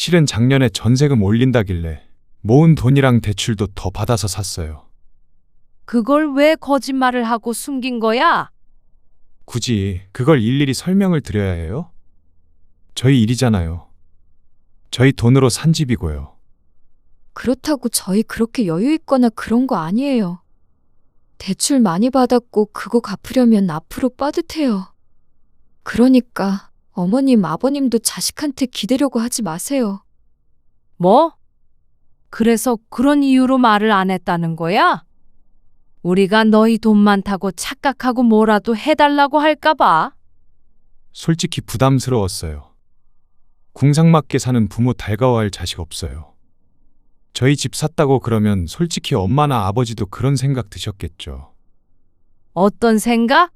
실은 작년에 전세금 올린다길래 모은 돈이랑 대출도 더 받아서 샀어요. 그걸 왜 거짓말을 하고 숨긴 거야? 굳이 그걸 일일이 설명을 드려야 해요? 저희 일이잖아요. 저희 돈으로 산 집이고요. 그렇다고 저희 그렇게 여유 있거나 그런 거 아니에요. 대출 많이 받았고 그거 갚으려면 앞으로 빠듯해요. 그러니까 어머님, 아버님도 자식한테 기대려고 하지 마세요. 뭐? 그래서 그런 이유로 말을 안 했다는 거야? 우리가 너희 돈 많다고 착각하고 뭐라도 해달라고 할까 봐? 솔직히 부담스러웠어요. 궁상맞게 사는 부모 달가워할 자식 없어요. 저희 집 샀다고 그러면 솔직히 엄마나 아버지도 그런 생각 드셨겠죠. 어떤 생각?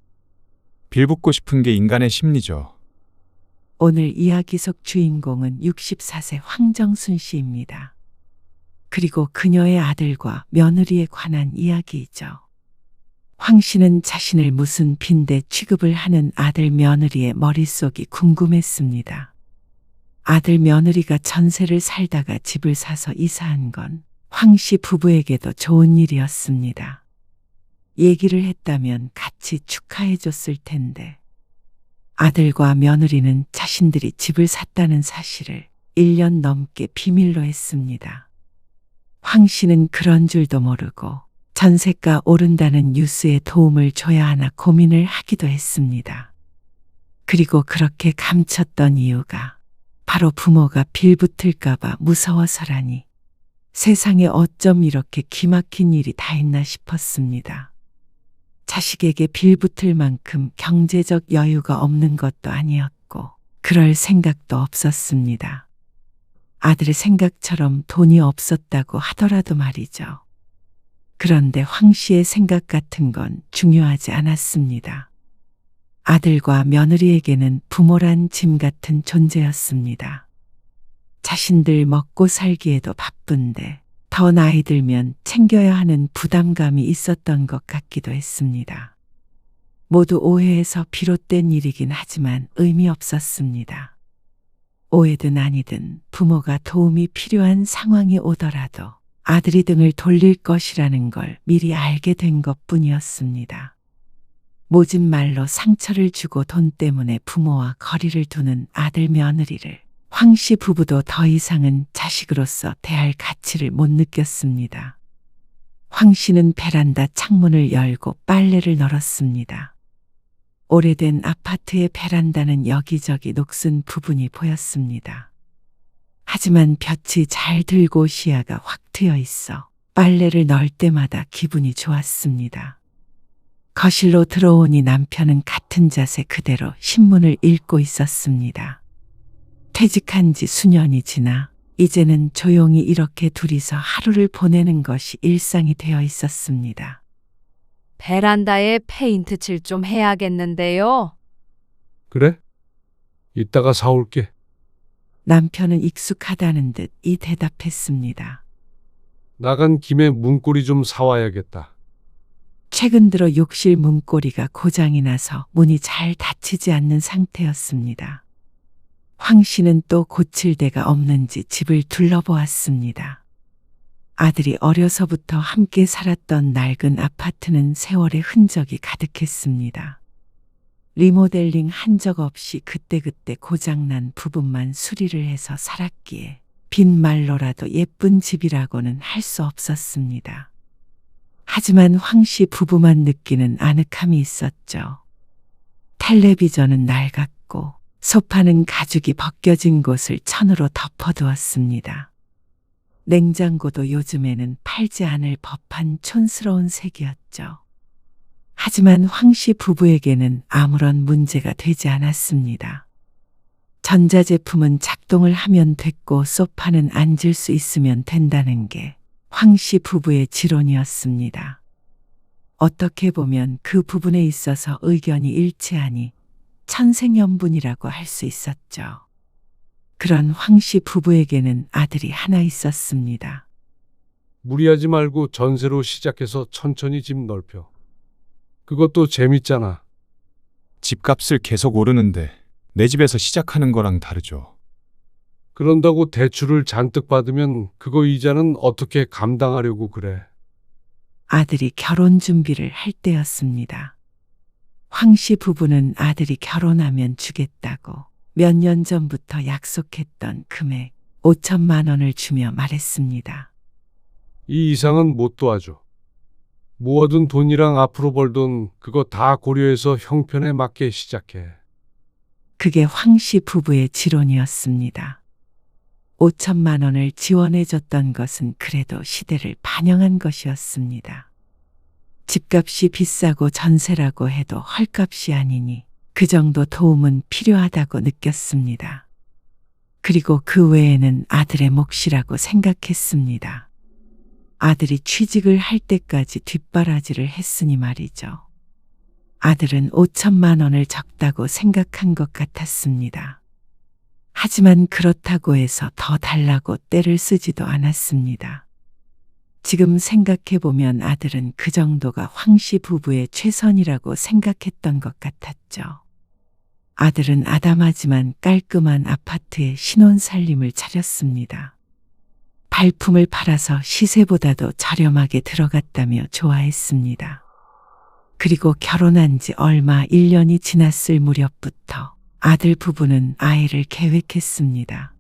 빌붙고 싶은 게 인간의 심리죠. 오늘 이야기 속 주인공은 64세 황정순 씨입니다. 그리고 그녀의 아들과 며느리에 관한 이야기이죠. 황 씨는 자신을 무슨 빈대 취급을 하는 아들 며느리의 머릿속이 궁금했습니다. 아들 며느리가 전세를 살다가 집을 사서 이사한 건 황 씨 부부에게도 좋은 일이었습니다. 얘기를 했다면 같이 축하해 줬을 텐데 아들과 며느리는 자신들이 집을 샀다는 사실을 1년 넘게 비밀로 했습니다. 황 씨는 그런 줄도 모르고 전세가 오른다는 뉴스에 도움을 줘야 하나 고민을 하기도 했습니다. 그리고 그렇게 감췄던 이유가 바로 부모가 빌붙을까봐 무서워서라니. 세상에 어쩜 이렇게 기막힌 일이 다 있나 싶었습니다. 자식에게 빌붙을 만큼 경제적 여유가 없는 것도 아니었고 그럴 생각도 없었습니다. 아들의 생각처럼 돈이 없었다고 하더라도 말이죠. 그런데 황 씨의 생각 같은 건 중요하지 않았습니다. 아들과 며느리에게는 부모란 짐 같은 존재였습니다. 자신들 먹고 살기에도 바쁜데 더 나이 들면 챙겨야 하는 부담감이 있었던 것 같기도 했습니다. 모두 오해에서 비롯된 일이긴 하지만 의미 없었습니다. 오해든 아니든 부모가 도움이 필요한 상황이 오더라도 아들이 등을 돌릴 것이라는 걸 미리 알게 된 것뿐이었습니다. 모진 말로 상처를 주고 돈 때문에 부모와 거리를 두는 아들 며느리를 황 씨 부부도 더 이상은 자식으로서 대할 가치를 못 느꼈습니다. 황 씨는 베란다 창문을 열고 빨래를 널었습니다. 오래된 아파트의 베란다는 여기저기 녹슨 부분이 보였습니다. 하지만 볕이 잘 들고 시야가 확 트여 있어 빨래를 널 때마다 기분이 좋았습니다. 거실로 들어오니 남편은 같은 자세 그대로 신문을 읽고 있었습니다. 퇴직한 지 수년이 지나 이제는 조용히 이렇게 둘이서 하루를 보내는 것이 일상이 되어 있었습니다. 베란다에 페인트 칠 좀 해야겠는데요. 그래? 이따가 사올게. 남편은 익숙하다는 듯 이 대답했습니다. 나간 김에 문고리 좀 사와야겠다. 최근 들어 욕실 문고리가 고장이 나서 문이 잘 닫히지 않는 상태였습니다. 황 씨는 또 고칠 데가 없는지 집을 둘러보았습니다. 아들이 어려서부터 함께 살았던 낡은 아파트는 세월의 흔적이 가득했습니다. 리모델링 한 적 없이 그때그때 고장난 부분만 수리를 해서 살았기에 빈말로라도 예쁜 집이라고는 할 수 없었습니다. 하지만 황 씨 부부만 느끼는 아늑함이 있었죠. 텔레비전은 낡았고 소파는 가죽이 벗겨진 곳을 천으로 덮어두었습니다. 냉장고도 요즘에는 팔지 않을 법한 촌스러운 색이었죠. 하지만 황 씨 부부에게는 아무런 문제가 되지 않았습니다. 전자제품은 작동을 하면 됐고 소파는 앉을 수 있으면 된다는 게 황 씨 부부의 지론이었습니다. 어떻게 보면 그 부분에 있어서 의견이 일치하니 천생연분이라고 할 수 있었죠. 그런 황 씨 부부에게는 아들이 하나 있었습니다. 무리하지 말고 전세로 시작해서 천천히 집 넓혀. 그것도 재밌잖아. 집값을 계속 오르는데 내 집에서 시작하는 거랑 다르죠. 그런다고 대출을 잔뜩 받으면 그거 이자는 어떻게 감당하려고 그래? 아들이 결혼 준비를 할 때였습니다. 황 씨 부부는 아들이 결혼하면 주겠다고 몇 년 전부터 약속했던 금액 5천만 원을 주며 말했습니다. 이 이상은 못 도와줘. 모아둔 돈이랑 앞으로 벌 돈 그거 다 고려해서 형편에 맞게 시작해. 그게 황 씨 부부의 지론이었습니다. 5천만 원을 지원해 줬던 것은 그래도 시대를 반영한 것이었습니다. 집값이 비싸고 전세라고 해도 헐값이 아니니 그 정도 도움은 필요하다고 느꼈습니다. 그리고 그 외에는 아들의 몫이라고 생각했습니다. 아들이 취직을 할 때까지 뒷바라지를 했으니 말이죠. 아들은 5천만 원을 적다고 생각한 것 같았습니다. 하지만 그렇다고 해서 더 달라고 떼를 쓰지도 않았습니다. 지금 생각해보면 아들은 그 정도가 황 씨 부부의 최선이라고 생각했던 것 같았죠. 아들은 아담하지만 깔끔한 아파트에 신혼살림을 차렸습니다. 발품을 팔아서 시세보다도 저렴하게 들어갔다며 좋아했습니다. 그리고 결혼한 지 얼마 1년이 지났을 무렵부터 아들 부부는 아이를 계획했습니다.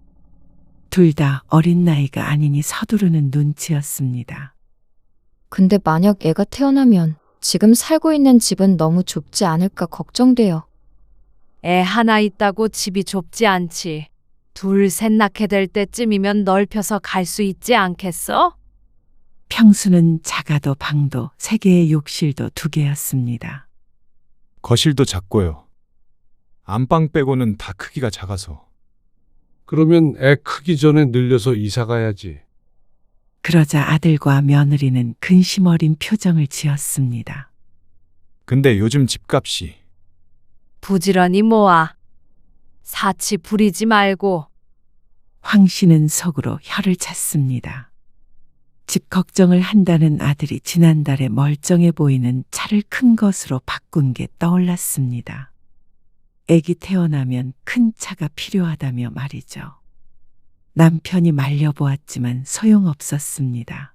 둘 다 어린 나이가 아니니 서두르는 눈치였습니다. 근데 만약 애가 태어나면 지금 살고 있는 집은 너무 좁지 않을까 걱정돼요. 애 하나 있다고 집이 좁지 않지. 둘, 셋 낳게 될 때쯤이면 넓혀서 갈 수 있지 않겠어? 평수는 작아도 방도 3개의 욕실도 2개였습니다. 거실도 작고요. 안방 빼고는 다 크기가 작아서. 그러면 애 크기 전에 늘려서 이사 가야지. 그러자 아들과 며느리는 근심 어린 표정을 지었습니다. 근데 요즘 집값이 부지런히 모아. 사치 부리지 말고. 황 씨는 속으로 혀를 찼습니다. 집 걱정을 한다는 아들이 지난달에 멀쩡해 보이는 차를 큰 것으로 바꾼 게 떠올랐습니다. 애기 태어나면 큰 차가 필요하다며 말이죠. 남편이 말려보았지만 소용없었습니다.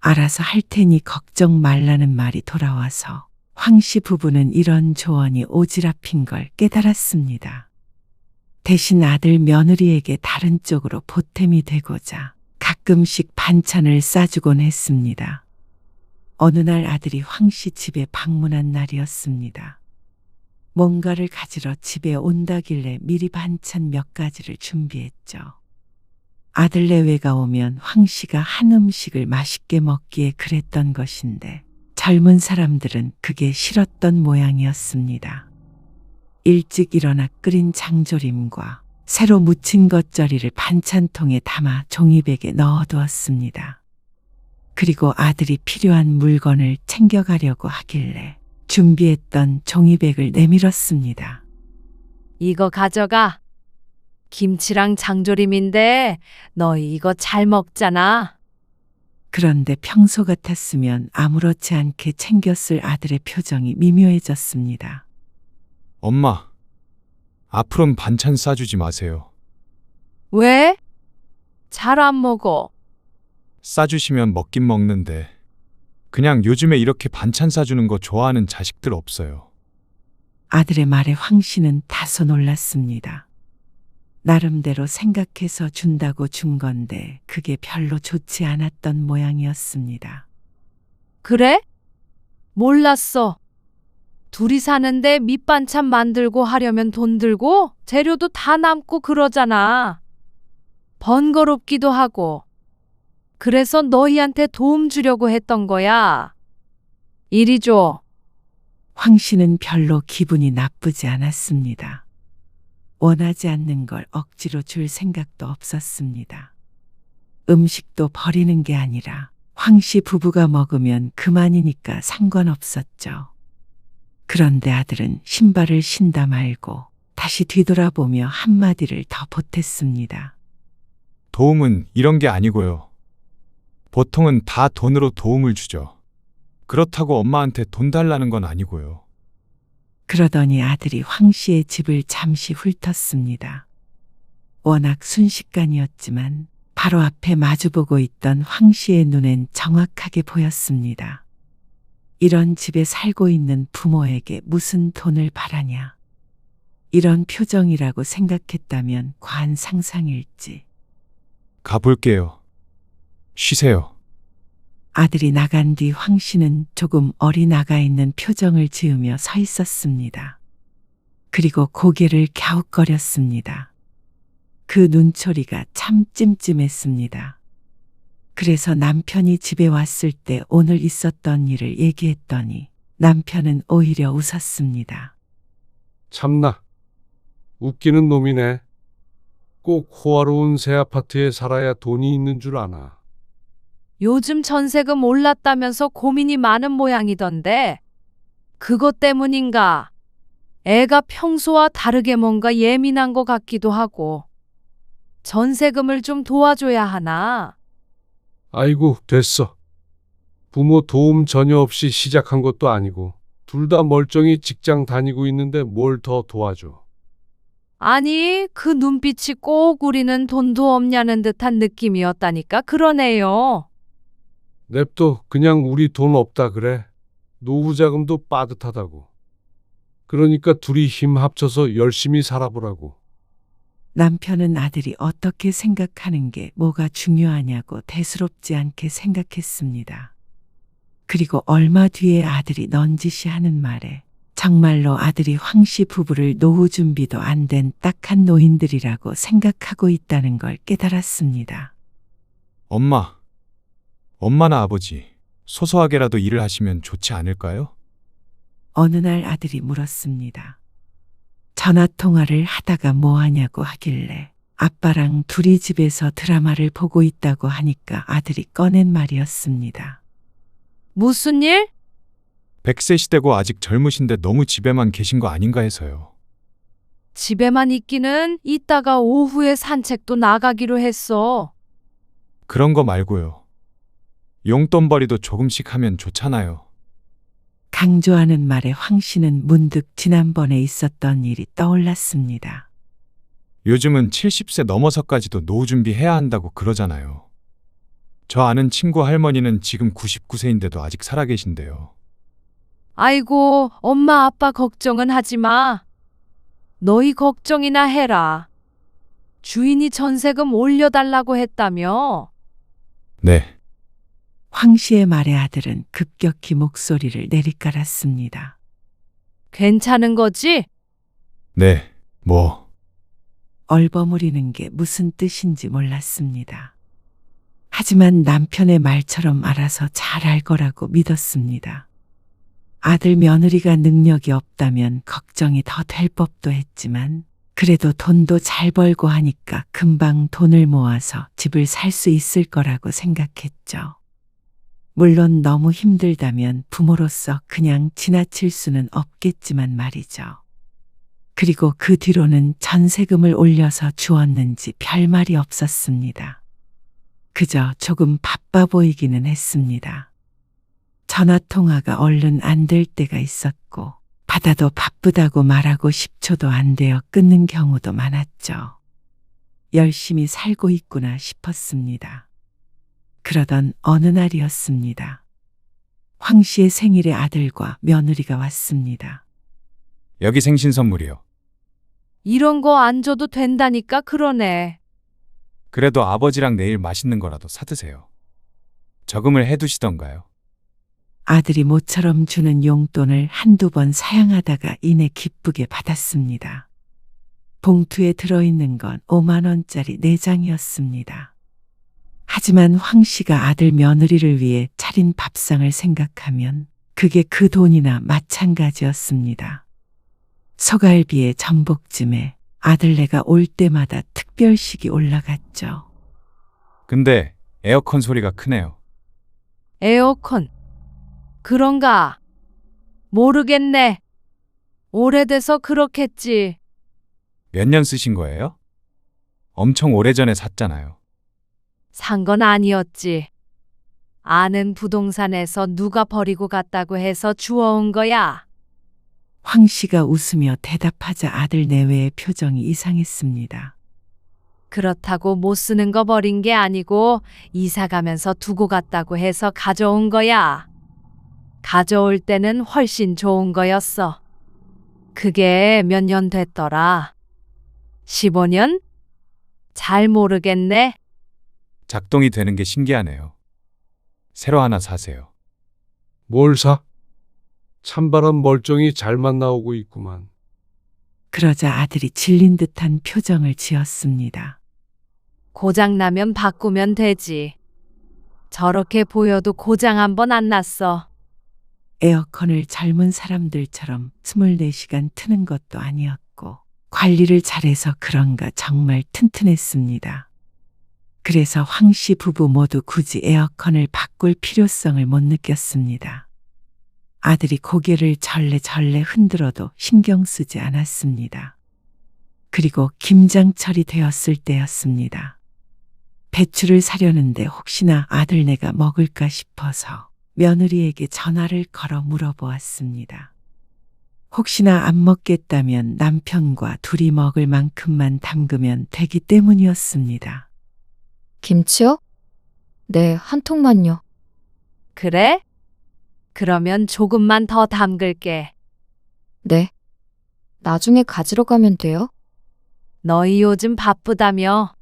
알아서 할 테니 걱정 말라는 말이 돌아와서 황 씨 부부는 이런 조언이 오지랖인 걸 깨달았습니다. 대신 아들 며느리에게 다른 쪽으로 보탬이 되고자 가끔씩 반찬을 싸주곤 했습니다. 어느 날 아들이 황 씨 집에 방문한 날이었습니다. 뭔가를 가지러 집에 온다길래 미리 반찬 몇 가지를 준비했죠. 아들 내외가 오면 황 씨가 한 음식을 맛있게 먹기에 그랬던 것인데 젊은 사람들은 그게 싫었던 모양이었습니다. 일찍 일어나 끓인 장조림과 새로 무친 겉절이를 반찬통에 담아 종이백에 넣어두었습니다. 그리고 아들이 필요한 물건을 챙겨가려고 하길래 준비했던 종이백을 내밀었습니다. 이거 가져가. 김치랑 장조림인데 너희 이거 잘 먹잖아. 그런데 평소 같았으면 아무렇지 않게 챙겼을 아들의 표정이 미묘해졌습니다. 엄마, 앞으론 반찬 싸주지 마세요. 왜? 잘 안 먹어. 싸주시면 먹긴 먹는데 그냥 요즘에 이렇게 반찬 싸주는 거 좋아하는 자식들 없어요. 아들의 말에 황 씨는 다소 놀랐습니다. 나름대로 생각해서 준다고 준 건데 그게 별로 좋지 않았던 모양이었습니다. 그래? 몰랐어. 둘이 사는데 밑반찬 만들고 하려면 돈 들고 재료도 다 남고 그러잖아. 번거롭기도 하고. 그래서 너희한테 도움 주려고 했던 거야. 이리 줘. 황 씨는 별로 기분이 나쁘지 않았습니다. 원하지 않는 걸 억지로 줄 생각도 없었습니다. 음식도 버리는 게 아니라 황 씨 부부가 먹으면 그만이니까 상관없었죠. 그런데 아들은 신발을 신다 말고 다시 뒤돌아보며 한마디를 더 보탰습니다. 도움은 이런 게 아니고요. 보통은 다 돈으로 도움을 주죠. 그렇다고 엄마한테 돈 달라는 건 아니고요. 그러더니 아들이 황 씨의 집을 잠시 훑었습니다. 워낙 순식간이었지만 바로 앞에 마주보고 있던 황 씨의 눈엔 정확하게 보였습니다. 이런 집에 살고 있는 부모에게 무슨 돈을 바라냐. 이런 표정이라고 생각했다면 과한 상상일지. 가볼게요. 쉬세요. 아들이 나간 뒤 황 씨는 조금 어리나가 있는 표정을 지으며 서 있었습니다. 그리고 고개를 갸웃거렸습니다. 그 눈초리가 참 찜찜했습니다. 그래서 남편이 집에 왔을 때 오늘 있었던 일을 얘기했더니 남편은 오히려 웃었습니다. 참나. 웃기는 놈이네. 꼭 호화로운 새 아파트에 살아야 돈이 있는 줄 아나. 요즘 전세금 올랐다면서 고민이 많은 모양이던데. 그것 때문인가? 애가 평소와 다르게 뭔가 예민한 것 같기도 하고. 전세금을 좀 도와줘야 하나? 아이고, 됐어. 부모 도움 전혀 없이 시작한 것도 아니고 둘 다 멀쩡히 직장 다니고 있는데 뭘 더 도와줘. 아니, 그 눈빛이 꼭 우리는 돈도 없냐는 듯한 느낌이었다니까 그러네요. 냅둬. 그냥 우리 돈 없다 그래. 노후 자금도 빠듯하다고. 그러니까 둘이 힘 합쳐서 열심히 살아보라고. 남편은 아들이 어떻게 생각하는 게 뭐가 중요하냐고 대수롭지 않게 생각했습니다. 그리고 얼마 뒤에 아들이 넌지시하는 말에 정말로 아들이 황 씨 부부를 노후 준비도 안 된 딱한 노인들이라고 생각하고 있다는 걸 깨달았습니다. 엄마나 아버지, 소소하게라도 일을 하시면 좋지 않을까요? 어느 날 아들이 물었습니다. 전화 통화를 하다가 뭐 하냐고 하길래 아빠랑 둘이 집에서 드라마를 보고 있다고 하니까 아들이 꺼낸 말이었습니다. 무슨 일? 100세 시대고 아직 젊으신데 너무 집에만 계신 거 아닌가 해서요. 집에만 있기는 이따가 오후에 산책도 나가기로 했어. 그런 거 말고요. 용돈벌이도 조금씩 하면 좋잖아요. 강조하는 말에 황 씨는 문득 지난번에 있었던 일이 떠올랐습니다. 요즘은 70세 넘어서까지도 노후 준비해야 한다고 그러잖아요. 저 아는 친구 할머니는 지금 99세인데도 아직 살아계신데요. 아이고, 엄마 아빠 걱정은 하지 마. 너희 걱정이나 해라. 주인이 전세금 올려달라고 했다며? 네, 황 씨의 말에 아들은 급격히 목소리를 내리깔았습니다. 괜찮은 거지? 네, 얼버무리는 게 무슨 뜻인지 몰랐습니다. 하지만 남편의 말처럼 알아서 잘 알 거라고 믿었습니다. 아들 며느리가 능력이 없다면 걱정이 더 될 법도 했지만 그래도 돈도 잘 벌고 하니까 금방 돈을 모아서 집을 살 수 있을 거라고 생각했죠. 물론 너무 힘들다면 부모로서 그냥 지나칠 수는 없겠지만 말이죠. 그리고 그 뒤로는 전세금을 올려서 주었는지 별말이 없었습니다. 그저 조금 바빠 보이기는 했습니다. 전화통화가 얼른 안 될 때가 있었고 받아도 바쁘다고 말하고 10초도 안 되어 끊는 경우도 많았죠. 열심히 살고 있구나 싶었습니다. 그러던 어느 날이었습니다. 황 씨의 생일에 아들과 며느리가 왔습니다. 여기 생신 선물이요. 이런 거 안 줘도 된다니까 그러네. 그래도 아버지랑 내일 맛있는 거라도 사드세요. 저금을 해두시던가요. 아들이 모처럼 주는 용돈을 한두 번 사양하다가 이내 기쁘게 받았습니다. 봉투에 들어있는 건 5만 원짜리 4장이었습니다. 하지만 황 씨가 아들 며느리를 위해 차린 밥상을 생각하면 그게 그 돈이나 마찬가지였습니다. 소갈비에 전복찜에 아들네가 올 때마다 특별식이 올라갔죠. 근데 에어컨 소리가 크네요. 에어컨. 그런가? 모르겠네. 오래돼서 그렇겠지. 몇 년 쓰신 거예요? 엄청 오래전에 샀잖아요. 산 건 아니었지. 아는 부동산에서 누가 버리고 갔다고 해서 주워온 거야. 황 씨가 웃으며 대답하자 아들 내외의 표정이 이상했습니다. 그렇다고 못 쓰는 거 버린 게 아니고 이사 가면서 두고 갔다고 해서 가져온 거야. 가져올 때는 훨씬 좋은 거였어. 그게 몇 년 됐더라. 15년? 잘 모르겠네. 작동이 되는 게 신기하네요. 새로 하나 사세요. 뭘 사? 찬바람 멀쩡히 잘만 나오고 있구만. 그러자 아들이 질린 듯한 표정을 지었습니다. 고장나면 바꾸면 되지. 저렇게 보여도 고장 한 번 안 났어. 에어컨을 젊은 사람들처럼 24시간 트는 것도 아니었고 관리를 잘해서 그런가 정말 튼튼했습니다. 그래서 황 씨 부부 모두 굳이 에어컨을 바꿀 필요성을 못 느꼈습니다. 아들이 고개를 절레절레 흔들어도 신경 쓰지 않았습니다. 그리고 김장철이 되었을 때였습니다. 배추를 사려는데 혹시나 아들네가 먹을까 싶어서 며느리에게 전화를 걸어 물어보았습니다. 혹시나 안 먹겠다면 남편과 둘이 먹을 만큼만 담그면 되기 때문이었습니다. 김치요? 네, 한 통만요. 그래? 그러면 조금만 더 담글게. 네. 나중에 가지러 가면 돼요? 너희 요즘 바쁘다며?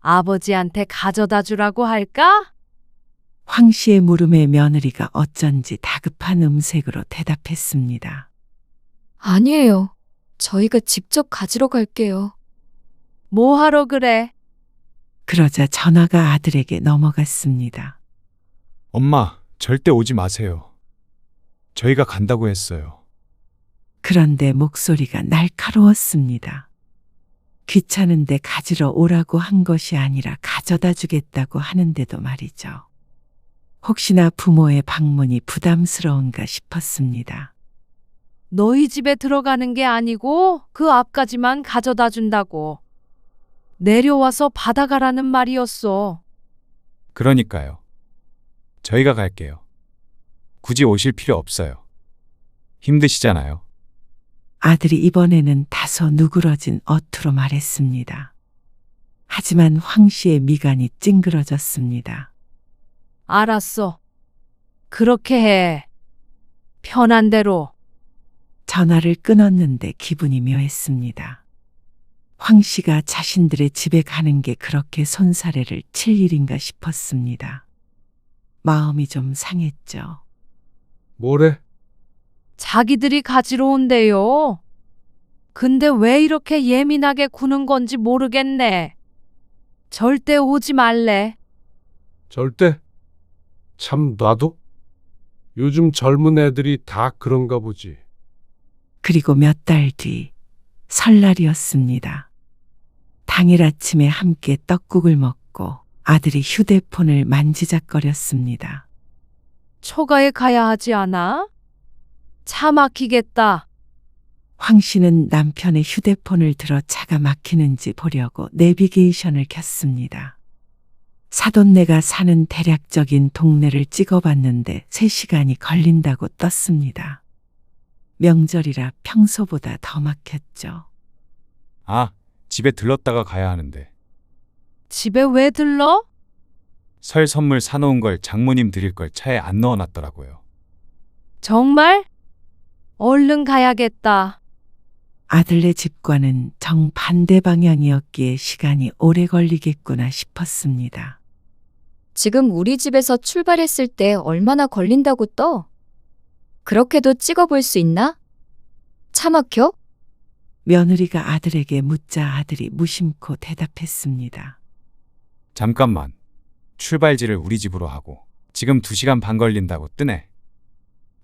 아버지한테 가져다 주라고 할까? 황 씨의 물음에 며느리가 어쩐지 다급한 음색으로 대답했습니다. 아니에요. 저희가 직접 가지러 갈게요. 뭐 하러 그래? 그러자 전화가 아들에게 넘어갔습니다. 엄마, 절대 오지 마세요. 저희가 간다고 했어요. 그런데 목소리가 날카로웠습니다. 귀찮은데 가지러 오라고 한 것이 아니라 가져다 주겠다고 하는데도 말이죠. 혹시나 부모의 방문이 부담스러운가 싶었습니다. 너희 집에 들어가는 게 아니고 그 앞까지만 가져다 준다고. 내려와서 받아가라는 말이었어. 그러니까요. 저희가 갈게요. 굳이 오실 필요 없어요. 힘드시잖아요. 아들이 이번에는 다소 누그러진 어투로 말했습니다. 하지만 황 씨의 미간이 찡그러졌습니다. 알았어. 그렇게 해. 편한 대로. 전화를 끊었는데 기분이 묘했습니다. 황 씨가 자신들의 집에 가는 게 그렇게 손사래를 칠 일인가 싶었습니다. 마음이 좀 상했죠. 뭐래? 자기들이 가지러 온대요. 근데 왜 이렇게 예민하게 구는 건지 모르겠네. 절대 오지 말래. 절대? 참 놔도? 요즘 젊은 애들이 다 그런가 보지. 그리고 몇 달 뒤 설날이었습니다. 당일 아침에 함께 떡국을 먹고 아들이 휴대폰을 만지작거렸습니다. 초가에 가야 하지 않아? 차 막히겠다. 황 씨는 남편의 휴대폰을 들어 차가 막히는지 보려고 내비게이션을 켰습니다. 사돈네가 사는 대략적인 동네를 찍어봤는데 3시간이 걸린다고 떴습니다. 명절이라 평소보다 더 막혔죠. 아, 집에 들렀다가 가야 하는데. 집에 왜 들러? 설 선물 사놓은 걸 장모님 드릴 걸 차에 안 넣어놨더라고요. 정말? 얼른 가야겠다. 아들네 집과는 정반대 방향이었기에 시간이 오래 걸리겠구나 싶었습니다. 지금 우리 집에서 출발했을 때 얼마나 걸린다고 떠? 그렇게도 찍어볼 수 있나? 차 막혀? 며느리가 아들에게 묻자 아들이 무심코 대답했습니다. 잠깐만. 출발지를 우리 집으로 하고 지금 2시간 반 걸린다고 뜨네.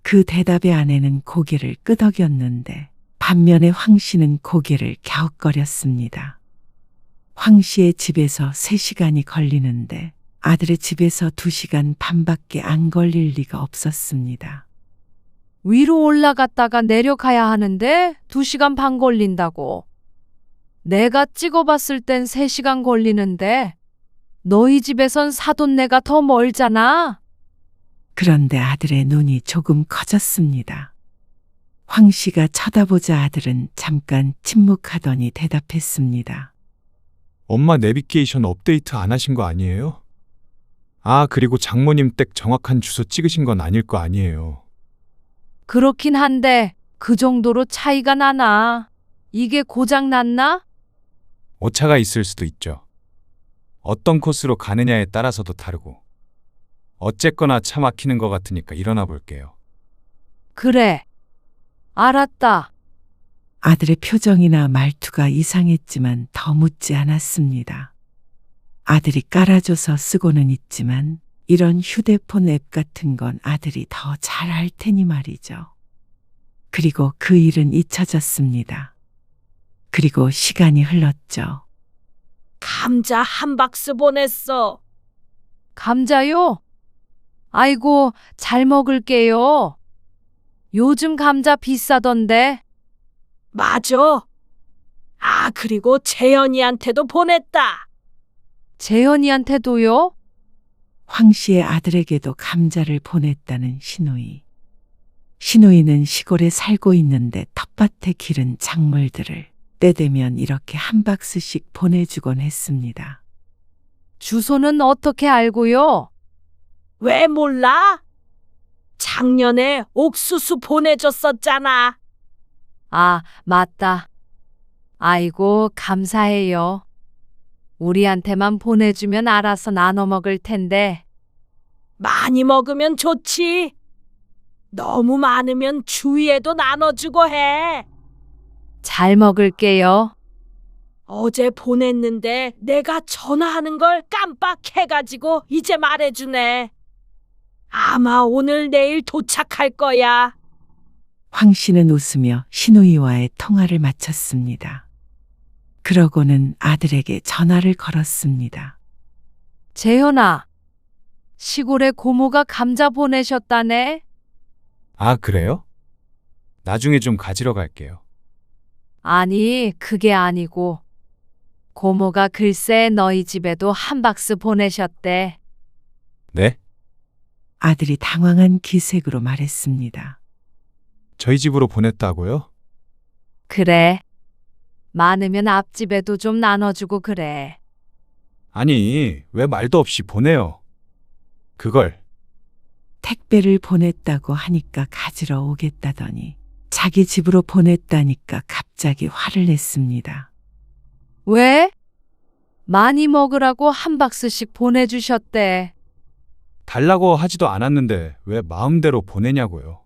그 대답에 아내는 고개를 끄덕였는데 반면에 황 씨는 고개를 갸웃거렸습니다. 황 씨의 집에서 3시간이 걸리는데 아들의 집에서 2시간 반밖에 안 걸릴 리가 없었습니다. 위로 올라갔다가 내려가야 하는데 2시간 반 걸린다고. 내가 찍어봤을 땐 3시간 걸리는데 너희 집에선 사돈네가 더 멀잖아. 그런데 아들의 눈이 조금 커졌습니다. 황 씨가 쳐다보자 아들은 잠깐 침묵하더니 대답했습니다. 엄마 내비게이션 업데이트 안 하신 거 아니에요? 아, 그리고 장모님 댁 정확한 주소 찍으신 건 아닐 거 아니에요. 그렇긴 한데 그 정도로 차이가 나나? 이게 고장 났나? 오차가 있을 수도 있죠. 어떤 코스로 가느냐에 따라서도 다르고. 어쨌거나 차 막히는 것 같으니까 일어나 볼게요. 그래. 알았다. 아들의 표정이나 말투가 이상했지만 더 묻지 않았습니다. 아들이 깔아줘서 쓰고는 있지만 이런 휴대폰 앱 같은 건 아들이 더 잘 할 테니 말이죠. 그리고 그 일은 잊혀졌습니다. 그리고 시간이 흘렀죠. 감자 한 박스 보냈어. 감자요? 아이고, 잘 먹을게요. 요즘 감자 비싸던데. 맞아. 아, 그리고 재현이한테도 보냈다. 재현이한테도요? 황 씨의 아들에게도 감자를 보냈다는 신우이. 신우이는 시골에 살고 있는데 텃밭에 기른 작물들을 때 되면 이렇게 한 박스씩 보내주곤 했습니다. 주소는 어떻게 알고요? 왜 몰라? 작년에 옥수수 보내줬었잖아. 아, 맞다. 아이고, 감사해요. 우리한테만 보내주면 알아서 나눠 먹을 텐데. 많이 먹으면 좋지. 너무 많으면 주위에도 나눠주고 해. 잘 먹을게요. 어제 보냈는데 내가 전화하는 걸 깜빡해가지고 이제 말해주네. 아마 오늘 내일 도착할 거야. 황 씨는 웃으며 신우이와의 통화를 마쳤습니다. 그러고는 아들에게 전화를 걸었습니다. 재현아, 시골에 고모가 감자 보내셨다네? 아, 그래요? 나중에 좀 가지러 갈게요. 아니, 그게 아니고. 고모가 글쎄 너희 집에도 한 박스 보내셨대. 네? 아들이 당황한 기색으로 말했습니다. 저희 집으로 보냈다고요? 그래. 많으면 앞집에도 좀 나눠주고 그래. 아니, 왜 말도 없이 보내요? 그걸. 택배를 보냈다고 하니까 가지러 오겠다더니 자기 집으로 보냈다니까 갑자기 화를 냈습니다. 왜? 많이 먹으라고 한 박스씩 보내주셨대. 달라고 하지도 않았는데 왜 마음대로 보내냐고요.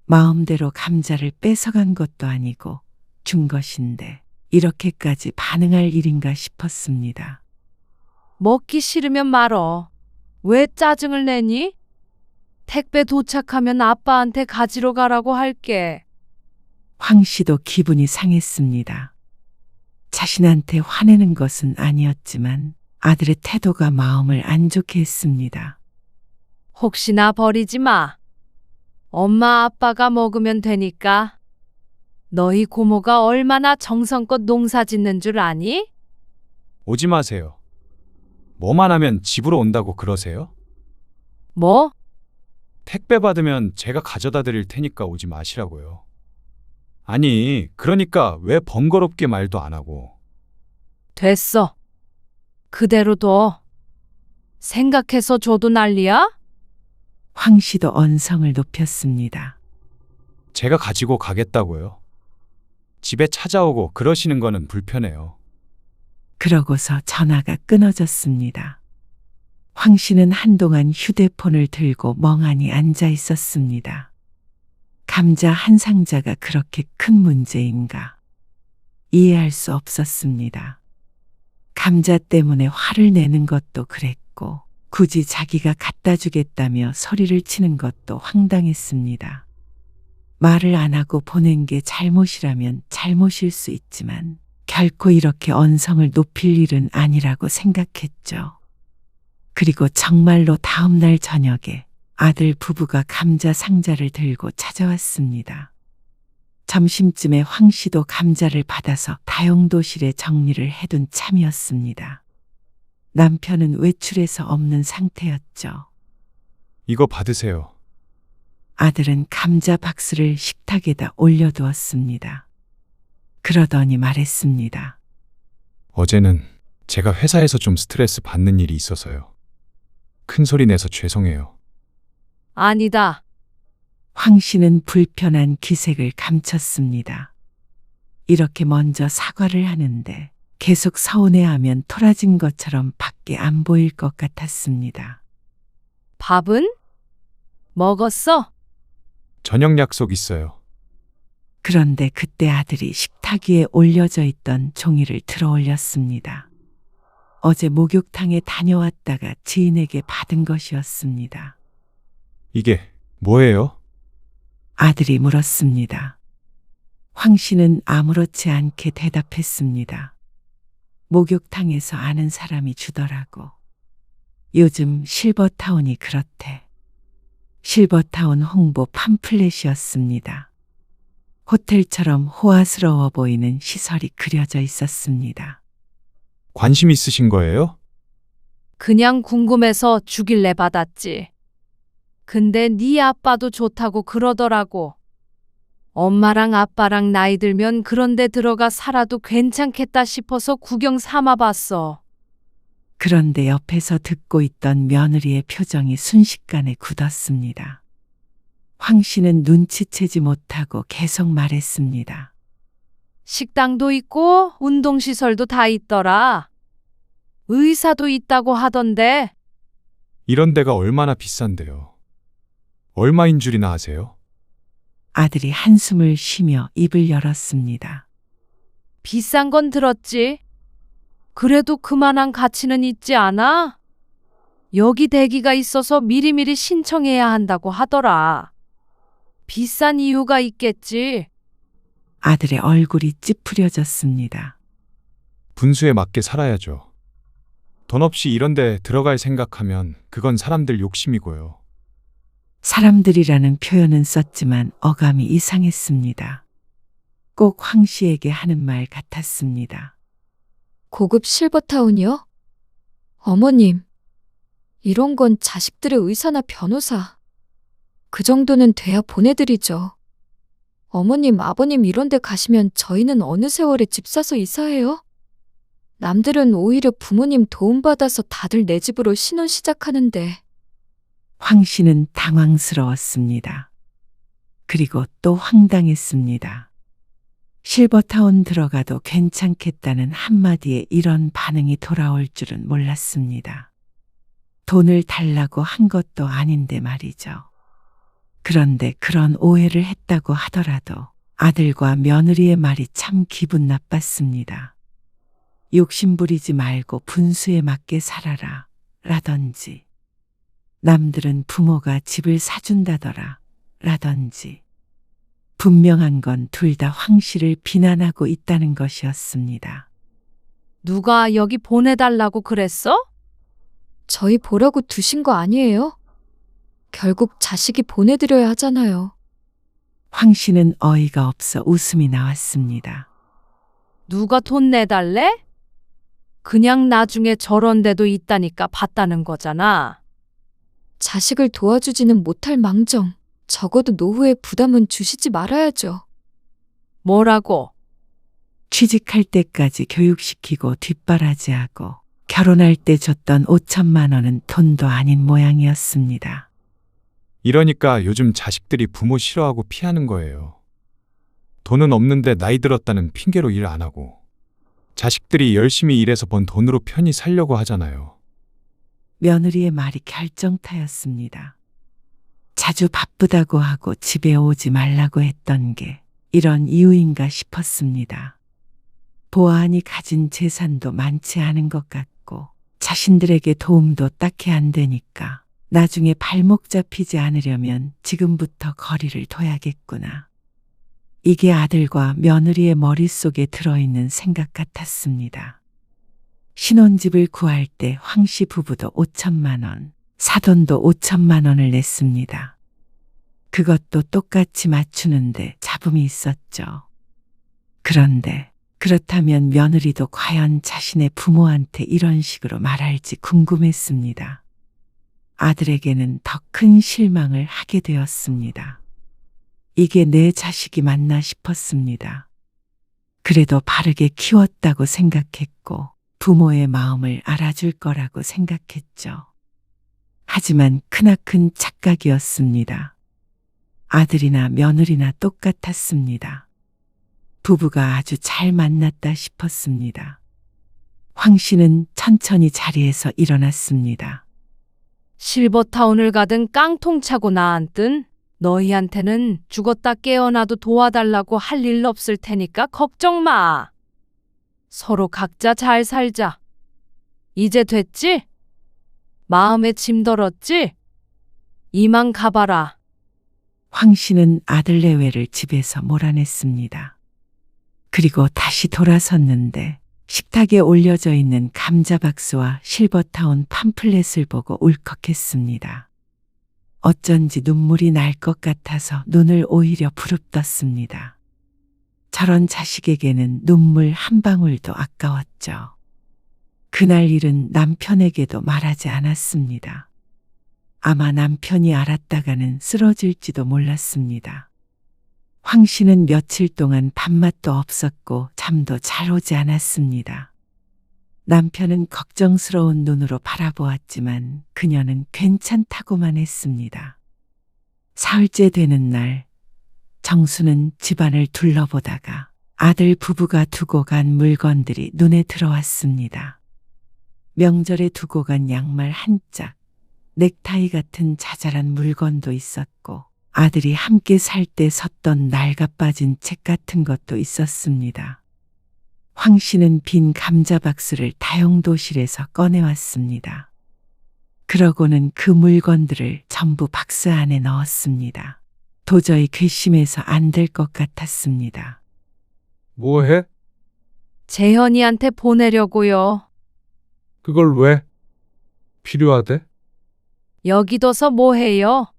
마음대로 감자를 뺏어간 것도 아니고 준 것인데 이렇게까지 반응할 일인가 싶었습니다. 먹기 싫으면 말어. 왜 짜증을 내니? 택배 도착하면 아빠한테 가지러 가라고 할게. 황 씨도 기분이 상했습니다. 자신한테 화내는 것은 아니었지만 아들의 태도가 마음을 안 좋게 했습니다. 혹시나 버리지 마. 엄마 아빠가 먹으면 되니까. 너희 고모가 얼마나 정성껏 농사 짓는 줄 아니? 오지 마세요. 뭐만 하면 집으로 온다고 그러세요? 뭐? 택배 받으면 제가 가져다 드릴 테니까 오지 마시라고요. 아니, 그러니까 왜 번거롭게 말도 안 하고. 됐어. 그대로 둬. 생각해서 줘도 난리야? 황 씨도 언성을 높였습니다. 제가 가지고 가겠다고요. 집에 찾아오고 그러시는 거는 불편해요. 그러고서 전화가 끊어졌습니다. 황 씨는 한동안 휴대폰을 들고 멍하니 앉아 있었습니다. 감자 한 상자가 그렇게 큰 문제인가? 이해할 수 없었습니다. 감자 때문에 화를 내는 것도 그랬고, 굳이 자기가 갖다 주겠다며 소리를 치는 것도 황당했습니다. 말을 안 하고 보낸 게 잘못이라면 잘못일 수 있지만, 결코 이렇게 언성을 높일 일은 아니라고 생각했죠. 그리고 정말로 다음 날 저녁에 아들 부부가 감자 상자를 들고 찾아왔습니다. 점심쯤에 황 씨도 감자를 받아서 다용도실에 정리를 해둔 참이었습니다. 남편은 외출해서 없는 상태였죠. 이거 받으세요. 아들은 감자 박스를 식탁에다 올려두었습니다. 그러더니 말했습니다. 어제는 제가 회사에서 좀 스트레스 받는 일이 있어서요. 큰 소리 내서 죄송해요. 아니다. 황 씨는 불편한 기색을 감췄습니다. 이렇게 먼저 사과를 하는데 계속 서운해하면 토라진 것처럼 밖에 안 보일 것 같았습니다. 밥은? 먹었어? 저녁 약속 있어요. 그런데 그때 아들이 식탁 위에 올려져 있던 종이를 들어 올렸습니다. 어제 목욕탕에 다녀왔다가 지인에게 받은 것이었습니다. 이게 뭐예요? 아들이 물었습니다. 황 씨는 아무렇지 않게 대답했습니다. 목욕탕에서 아는 사람이 주더라고. 요즘 실버타운이 그렇대. 실버타운 홍보 팜플렛이었습니다. 호텔처럼 호화스러워 보이는 시설이 그려져 있었습니다. 관심 있으신 거예요? 그냥 궁금해서 주길래 받았지. 근데 네 아빠도 좋다고 그러더라고. 엄마랑 아빠랑 나이 들면 그런 데 들어가 살아도 괜찮겠다 싶어서 구경 삼아 봤어. 그런데 옆에서 듣고 있던 며느리의 표정이 순식간에 굳었습니다. 황 씨는 눈치채지 못하고 계속 말했습니다. 식당도 있고 운동시설도 다 있더라. 의사도 있다고 하던데. 이런 데가 얼마나 비싼데요. 얼마인 줄이나 아세요? 아들이 한숨을 쉬며 입을 열었습니다. 비싼 건 들었지. 그래도 그만한 가치는 있지 않아? 여기 대기가 있어서 미리미리 신청해야 한다고 하더라. 비싼 이유가 있겠지. 아들의 얼굴이 찌푸려졌습니다. 분수에 맞게 살아야죠. 돈 없이 이런 데 들어갈 생각하면 그건 사람들 욕심이고요. 사람들이라는 표현은 썼지만 어감이 이상했습니다. 꼭 황 씨에게 하는 말 같았습니다. 고급 실버타운이요? 어머님, 이런 건 자식들의 의사나 변호사. 그 정도는 돼야 보내드리죠. 어머님, 아버님 이런 데 가시면 저희는 어느 세월에 집 사서 이사해요? 남들은 오히려 부모님 도움받아서 다들 내 집으로 신혼 시작하는데. 황 씨는 당황스러웠습니다. 그리고 또 황당했습니다. 실버타운 들어가도 괜찮겠다는 한마디에 이런 반응이 돌아올 줄은 몰랐습니다. 돈을 달라고 한 것도 아닌데 말이죠. 그런데 그런 오해를 했다고 하더라도 아들과 며느리의 말이 참 기분 나빴습니다. 욕심 부리지 말고 분수에 맞게 살아라 라던지, 남들은 부모가 집을 사준다더라 라던지, 분명한 건 둘 다 황 씨를 비난하고 있다는 것이었습니다. 누가 여기 보내달라고 그랬어? 저희 보라고 두신 거 아니에요? 결국 자식이 보내드려야 하잖아요. 황 씨는 어이가 없어 웃음이 나왔습니다. 누가 돈 내달래? 그냥 나중에 저런 데도 있다니까 봤다는 거잖아. 자식을 도와주지는 못할 망정, 적어도 노후에 부담은 주시지 말아야죠. 뭐라고? 취직할 때까지 교육시키고 뒷바라지하고 결혼할 때 줬던 5천만 원은 돈도 아닌 모양이었습니다. 이러니까 요즘 자식들이 부모 싫어하고 피하는 거예요. 돈은 없는데 나이 들었다는 핑계로 일 안 하고 자식들이 열심히 일해서 번 돈으로 편히 살려고 하잖아요. 며느리의 말이 결정타였습니다. 자주 바쁘다고 하고 집에 오지 말라고 했던 게 이런 이유인가 싶었습니다. 보아하니 가진 재산도 많지 않은 것 같고 자신들에게 도움도 딱히 안 되니까 나중에 발목 잡히지 않으려면 지금부터 거리를 둬야겠구나. 이게 아들과 며느리의 머릿속에 들어있는 생각 같았습니다. 신혼집을 구할 때 황 씨 부부도 5천만 원, 사돈도 5천만 원을 냈습니다. 그것도 똑같이 맞추는데 잡음이 있었죠. 그런데 그렇다면 며느리도 과연 자신의 부모한테 이런 식으로 말할지 궁금했습니다. 아들에게는 더 큰 실망을 하게 되었습니다. 이게 내 자식이 맞나 싶었습니다. 그래도 바르게 키웠다고 생각했고 부모의 마음을 알아줄 거라고 생각했죠. 하지만 크나큰 착각이었습니다. 아들이나 며느리나 똑같았습니다. 부부가 아주 잘 만났다 싶었습니다. 황 씨는 천천히 자리에서 일어났습니다. 실버타운을 가든 깡통 차고 나앉든 너희한테는 죽었다 깨어나도 도와달라고 할 일 없을 테니까 걱정 마. 서로 각자 잘 살자. 이제 됐지? 마음에 짐 덜었지? 이만 가봐라. 황 씨는 아들 내외를 집에서 몰아냈습니다. 그리고 다시 돌아섰는데 식탁에 올려져 있는 감자박스와 실버타운 팜플렛을 보고 울컥했습니다. 어쩐지 눈물이 날 것 같아서 눈을 오히려 부릅떴습니다. 저런 자식에게는 눈물 한 방울도 아까웠죠. 그날 일은 남편에게도 말하지 않았습니다. 아마 남편이 알았다가는 쓰러질지도 몰랐습니다. 황 씨는 며칠 동안 밥맛도 없었고 잠도 잘 오지 않았습니다. 남편은 걱정스러운 눈으로 바라보았지만 그녀는 괜찮다고만 했습니다. 사흘째 되는 날, 정수는 집안을 둘러보다가 아들 부부가 두고 간 물건들이 눈에 들어왔습니다. 명절에 두고 간 양말 한 짝, 넥타이 같은 자잘한 물건도 있었고 아들이 함께 살 때 섰던 낡아빠진 책 같은 것도 있었습니다. 황 씨는 빈 감자박스를 다용도실에서 꺼내왔습니다. 그러고는 그 물건들을 전부 박스 안에 넣었습니다. 도저히 괘씸해서 안 될 것 같았습니다. 뭐해? 재현이한테 보내려고요. 그걸 왜? 필요하대? 여기 둬서 뭐해요?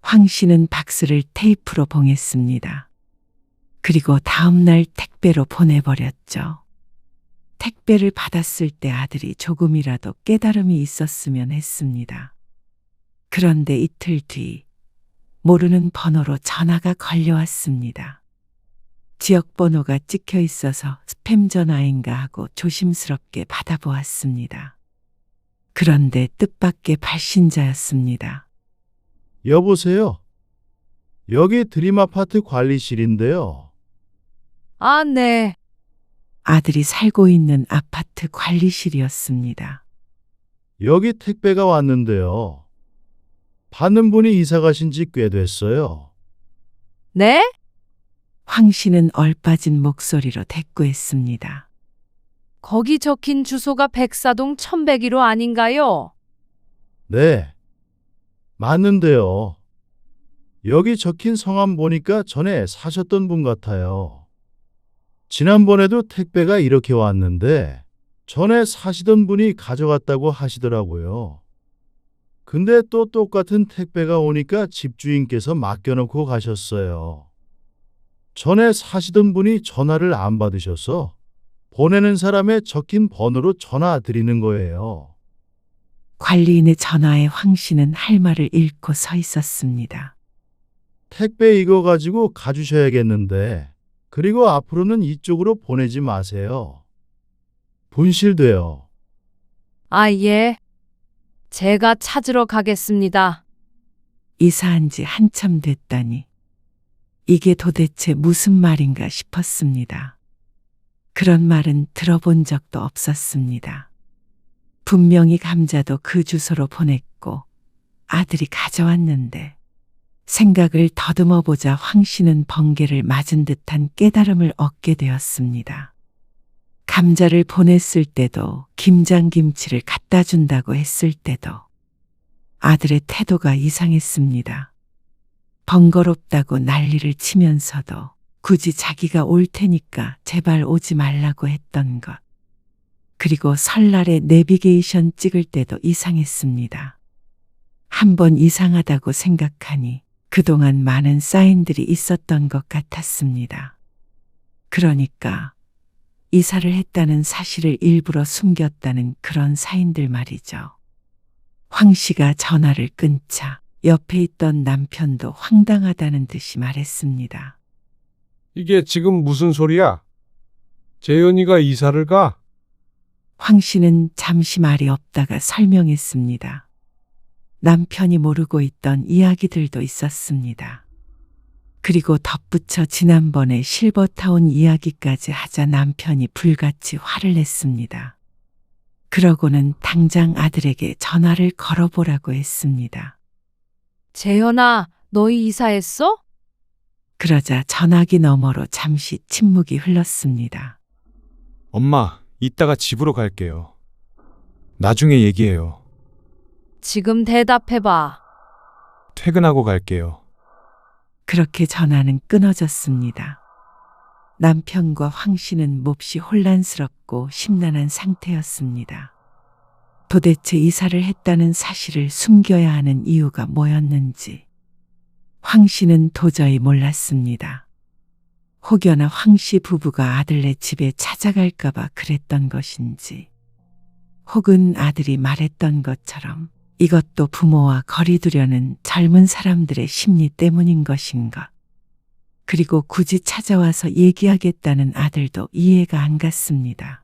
황 씨는 박스를 테이프로 봉했습니다. 그리고 다음 날 택배로 보내버렸죠. 택배를 받았을 때 아들이 조금이라도 깨달음이 있었으면 했습니다. 그런데 이틀 뒤 모르는 번호로 전화가 걸려왔습니다. 지역 번호가 찍혀 있어서 스팸 전화인가 하고 조심스럽게 받아보았습니다. 그런데 뜻밖의 발신자였습니다. 여보세요? 여기 드림아파트 관리실인데요. 아, 네. 아들이 살고 있는 아파트 관리실이었습니다. 여기 택배가 왔는데요. 받는 분이 이사 가신 지 꽤 됐어요. 네? 황 씨는 얼빠진 목소리로 대꾸했습니다. 거기 적힌 주소가 백사동 1101호 아닌가요? 네. 맞는데요. 여기 적힌 성함 보니까 전에 사셨던 분 같아요. 지난번에도 택배가 이렇게 왔는데 전에 사시던 분이 가져갔다고 하시더라고요. 근데 또 똑같은 택배가 오니까 집주인께서 맡겨놓고 가셨어요. 전에 사시던 분이 전화를 안 받으셔서 보내는 사람의 적힌 번호로 전화 드리는 거예요. 관리인의 전화에 황 씨는 할 말을 잃고 서 있었습니다. 택배 이거 가지고 가주셔야겠는데, 그리고 앞으로는 이쪽으로 보내지 마세요. 분실돼요. 아, 예. 제가 찾으러 가겠습니다. 이사한 지 한참 됐다니 이게 도대체 무슨 말인가 싶었습니다. 그런 말은 들어본 적도 없었습니다. 분명히 감자도 그 주소로 보냈고 아들이 가져왔는데 생각을 더듬어 보자 황 씨는 번개를 맞은 듯한 깨달음을 얻게 되었습니다. 감자를 보냈을 때도 김장김치를 갖다 준다고 했을 때도 아들의 태도가 이상했습니다. 번거롭다고 난리를 치면서도 굳이 자기가 올 테니까 제발 오지 말라고 했던 것. 그리고 설날에 내비게이션 찍을 때도 이상했습니다. 한번 이상하다고 생각하니 그동안 많은 사인들이 있었던 것 같았습니다. 그러니까 이사를 했다는 사실을 일부러 숨겼다는 그런 사인들 말이죠. 황 씨가 전화를 끊자 옆에 있던 남편도 황당하다는 듯이 말했습니다. 이게 지금 무슨 소리야? 재현이가 이사를 가? 황 씨는 잠시 말이 없다가 설명했습니다. 남편이 모르고 있던 이야기들도 있었습니다. 그리고 덧붙여 지난번에 실버타운 이야기까지 하자 남편이 불같이 화를 냈습니다. 그러고는 당장 아들에게 전화를 걸어보라고 했습니다. 재현아, 너희 이사했어? 그러자 전화기 너머로 잠시 침묵이 흘렀습니다. 엄마, 이따가 집으로 갈게요. 나중에 얘기해요. 지금 대답해봐. 퇴근하고 갈게요. 그렇게 전화는 끊어졌습니다. 남편과 황 씨는 몹시 혼란스럽고 심란한 상태였습니다. 도대체 이사를 했다는 사실을 숨겨야 하는 이유가 뭐였는지 황 씨는 도저히 몰랐습니다. 혹여나 황 씨 부부가 아들네 집에 찾아갈까봐 그랬던 것인지, 혹은 아들이 말했던 것처럼 이것도 부모와 거리두려는 젊은 사람들의 심리 때문인 것인가. 그리고 굳이 찾아와서 얘기하겠다는 아들도 이해가 안 갔습니다.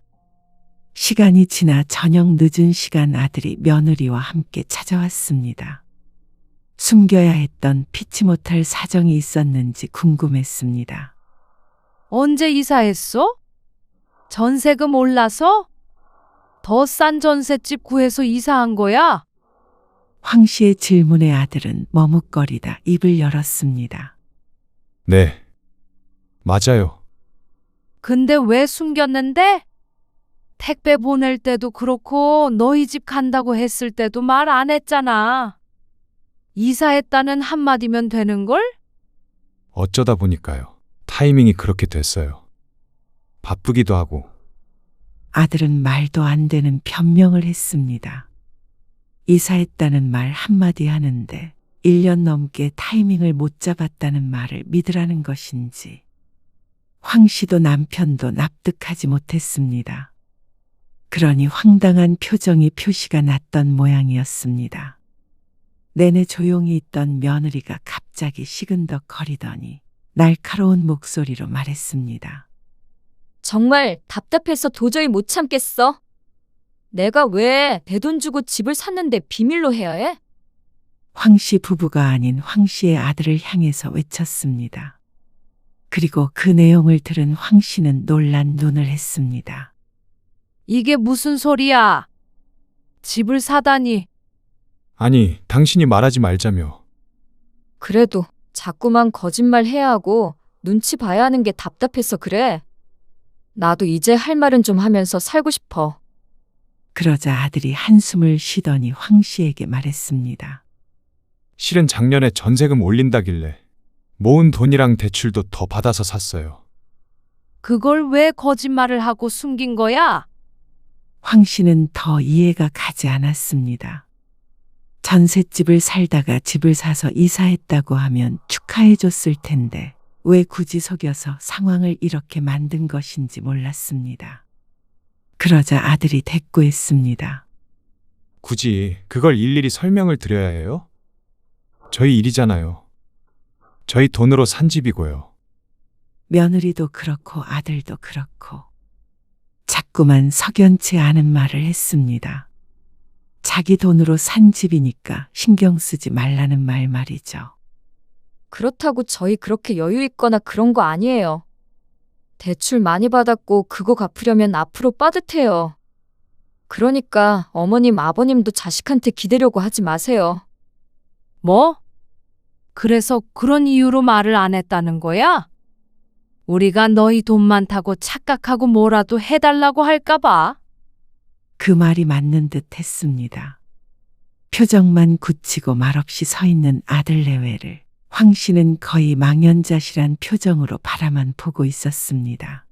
시간이 지나 저녁 늦은 시간 아들이 며느리와 함께 찾아왔습니다. 숨겨야 했던 피치 못할 사정이 있었는지 궁금했습니다. 언제 이사했어? 전세금 올라서? 더 싼 전셋집 구해서 이사한 거야? 황 씨의 질문에 아들은 머뭇거리다 입을 열었습니다. 네. 맞아요. 근데 왜 숨겼는데? 택배 보낼 때도 그렇고 너희 집 간다고 했을 때도 말 안 했잖아. 이사했다는 한마디면 되는걸? 어쩌다 보니까요. 타이밍이 그렇게 됐어요. 바쁘기도 하고. 아들은 말도 안 되는 변명을 했습니다. 이사했다는 말 한마디 하는데 1년 넘게 타이밍을 못 잡았다는 말을 믿으라는 것인지 황 씨도 남편도 납득하지 못했습니다. 그러니 황당한 표정이 표시가 났던 모양이었습니다. 내내 조용히 있던 며느리가 갑자기 시근덕거리더니 날카로운 목소리로 말했습니다. 정말 답답해서 도저히 못 참겠어. 내가 왜 내 돈 주고 집을 샀는데 비밀로 해야 해? 황 씨 부부가 아닌 황 씨의 아들을 향해서 외쳤습니다. 그리고 그 내용을 들은 황 씨는 놀란 눈을 했습니다. 이게 무슨 소리야? 집을 사다니. 아니, 당신이 말하지 말자며. 그래도 자꾸만 거짓말 해야 하고 눈치 봐야 하는 게 답답해서 그래. 나도 이제 할 말은 좀 하면서 살고 싶어. 그러자 아들이 한숨을 쉬더니 황 씨에게 말했습니다. 실은 작년에 전세금 올린다길래 모은 돈이랑 대출도 더 받아서 샀어요. 그걸 왜 거짓말을 하고 숨긴 거야? 황 씨는 더 이해가 가지 않았습니다. 전셋집을 살다가 집을 사서 이사했다고 하면 축하해 줬을 텐데 왜 굳이 속여서 상황을 이렇게 만든 것인지 몰랐습니다. 그러자 아들이 대꾸했습니다. 굳이 그걸 일일이 설명을 드려야 해요? 저희 일이잖아요. 저희 돈으로 산 집이고요. 며느리도 그렇고 아들도 그렇고 자꾸만 석연치 않은 말을 했습니다. 자기 돈으로 산 집이니까 신경 쓰지 말라는 말 말이죠. 그렇다고 저희 그렇게 여유 있거나 그런 거 아니에요. 대출 많이 받았고 그거 갚으려면 앞으로 빠듯해요. 그러니까 어머님, 아버님도 자식한테 기대려고 하지 마세요. 뭐? 그래서 그런 이유로 말을 안 했다는 거야? 우리가 너희 돈 많다고 착각하고 뭐라도 해달라고 할까봐? 그 말이 맞는 듯 했습니다. 표정만 굳히고 말없이 서 있는 아들 내외를 황 씨는 거의 망연자실한 표정으로 바라만 보고 있었습니다.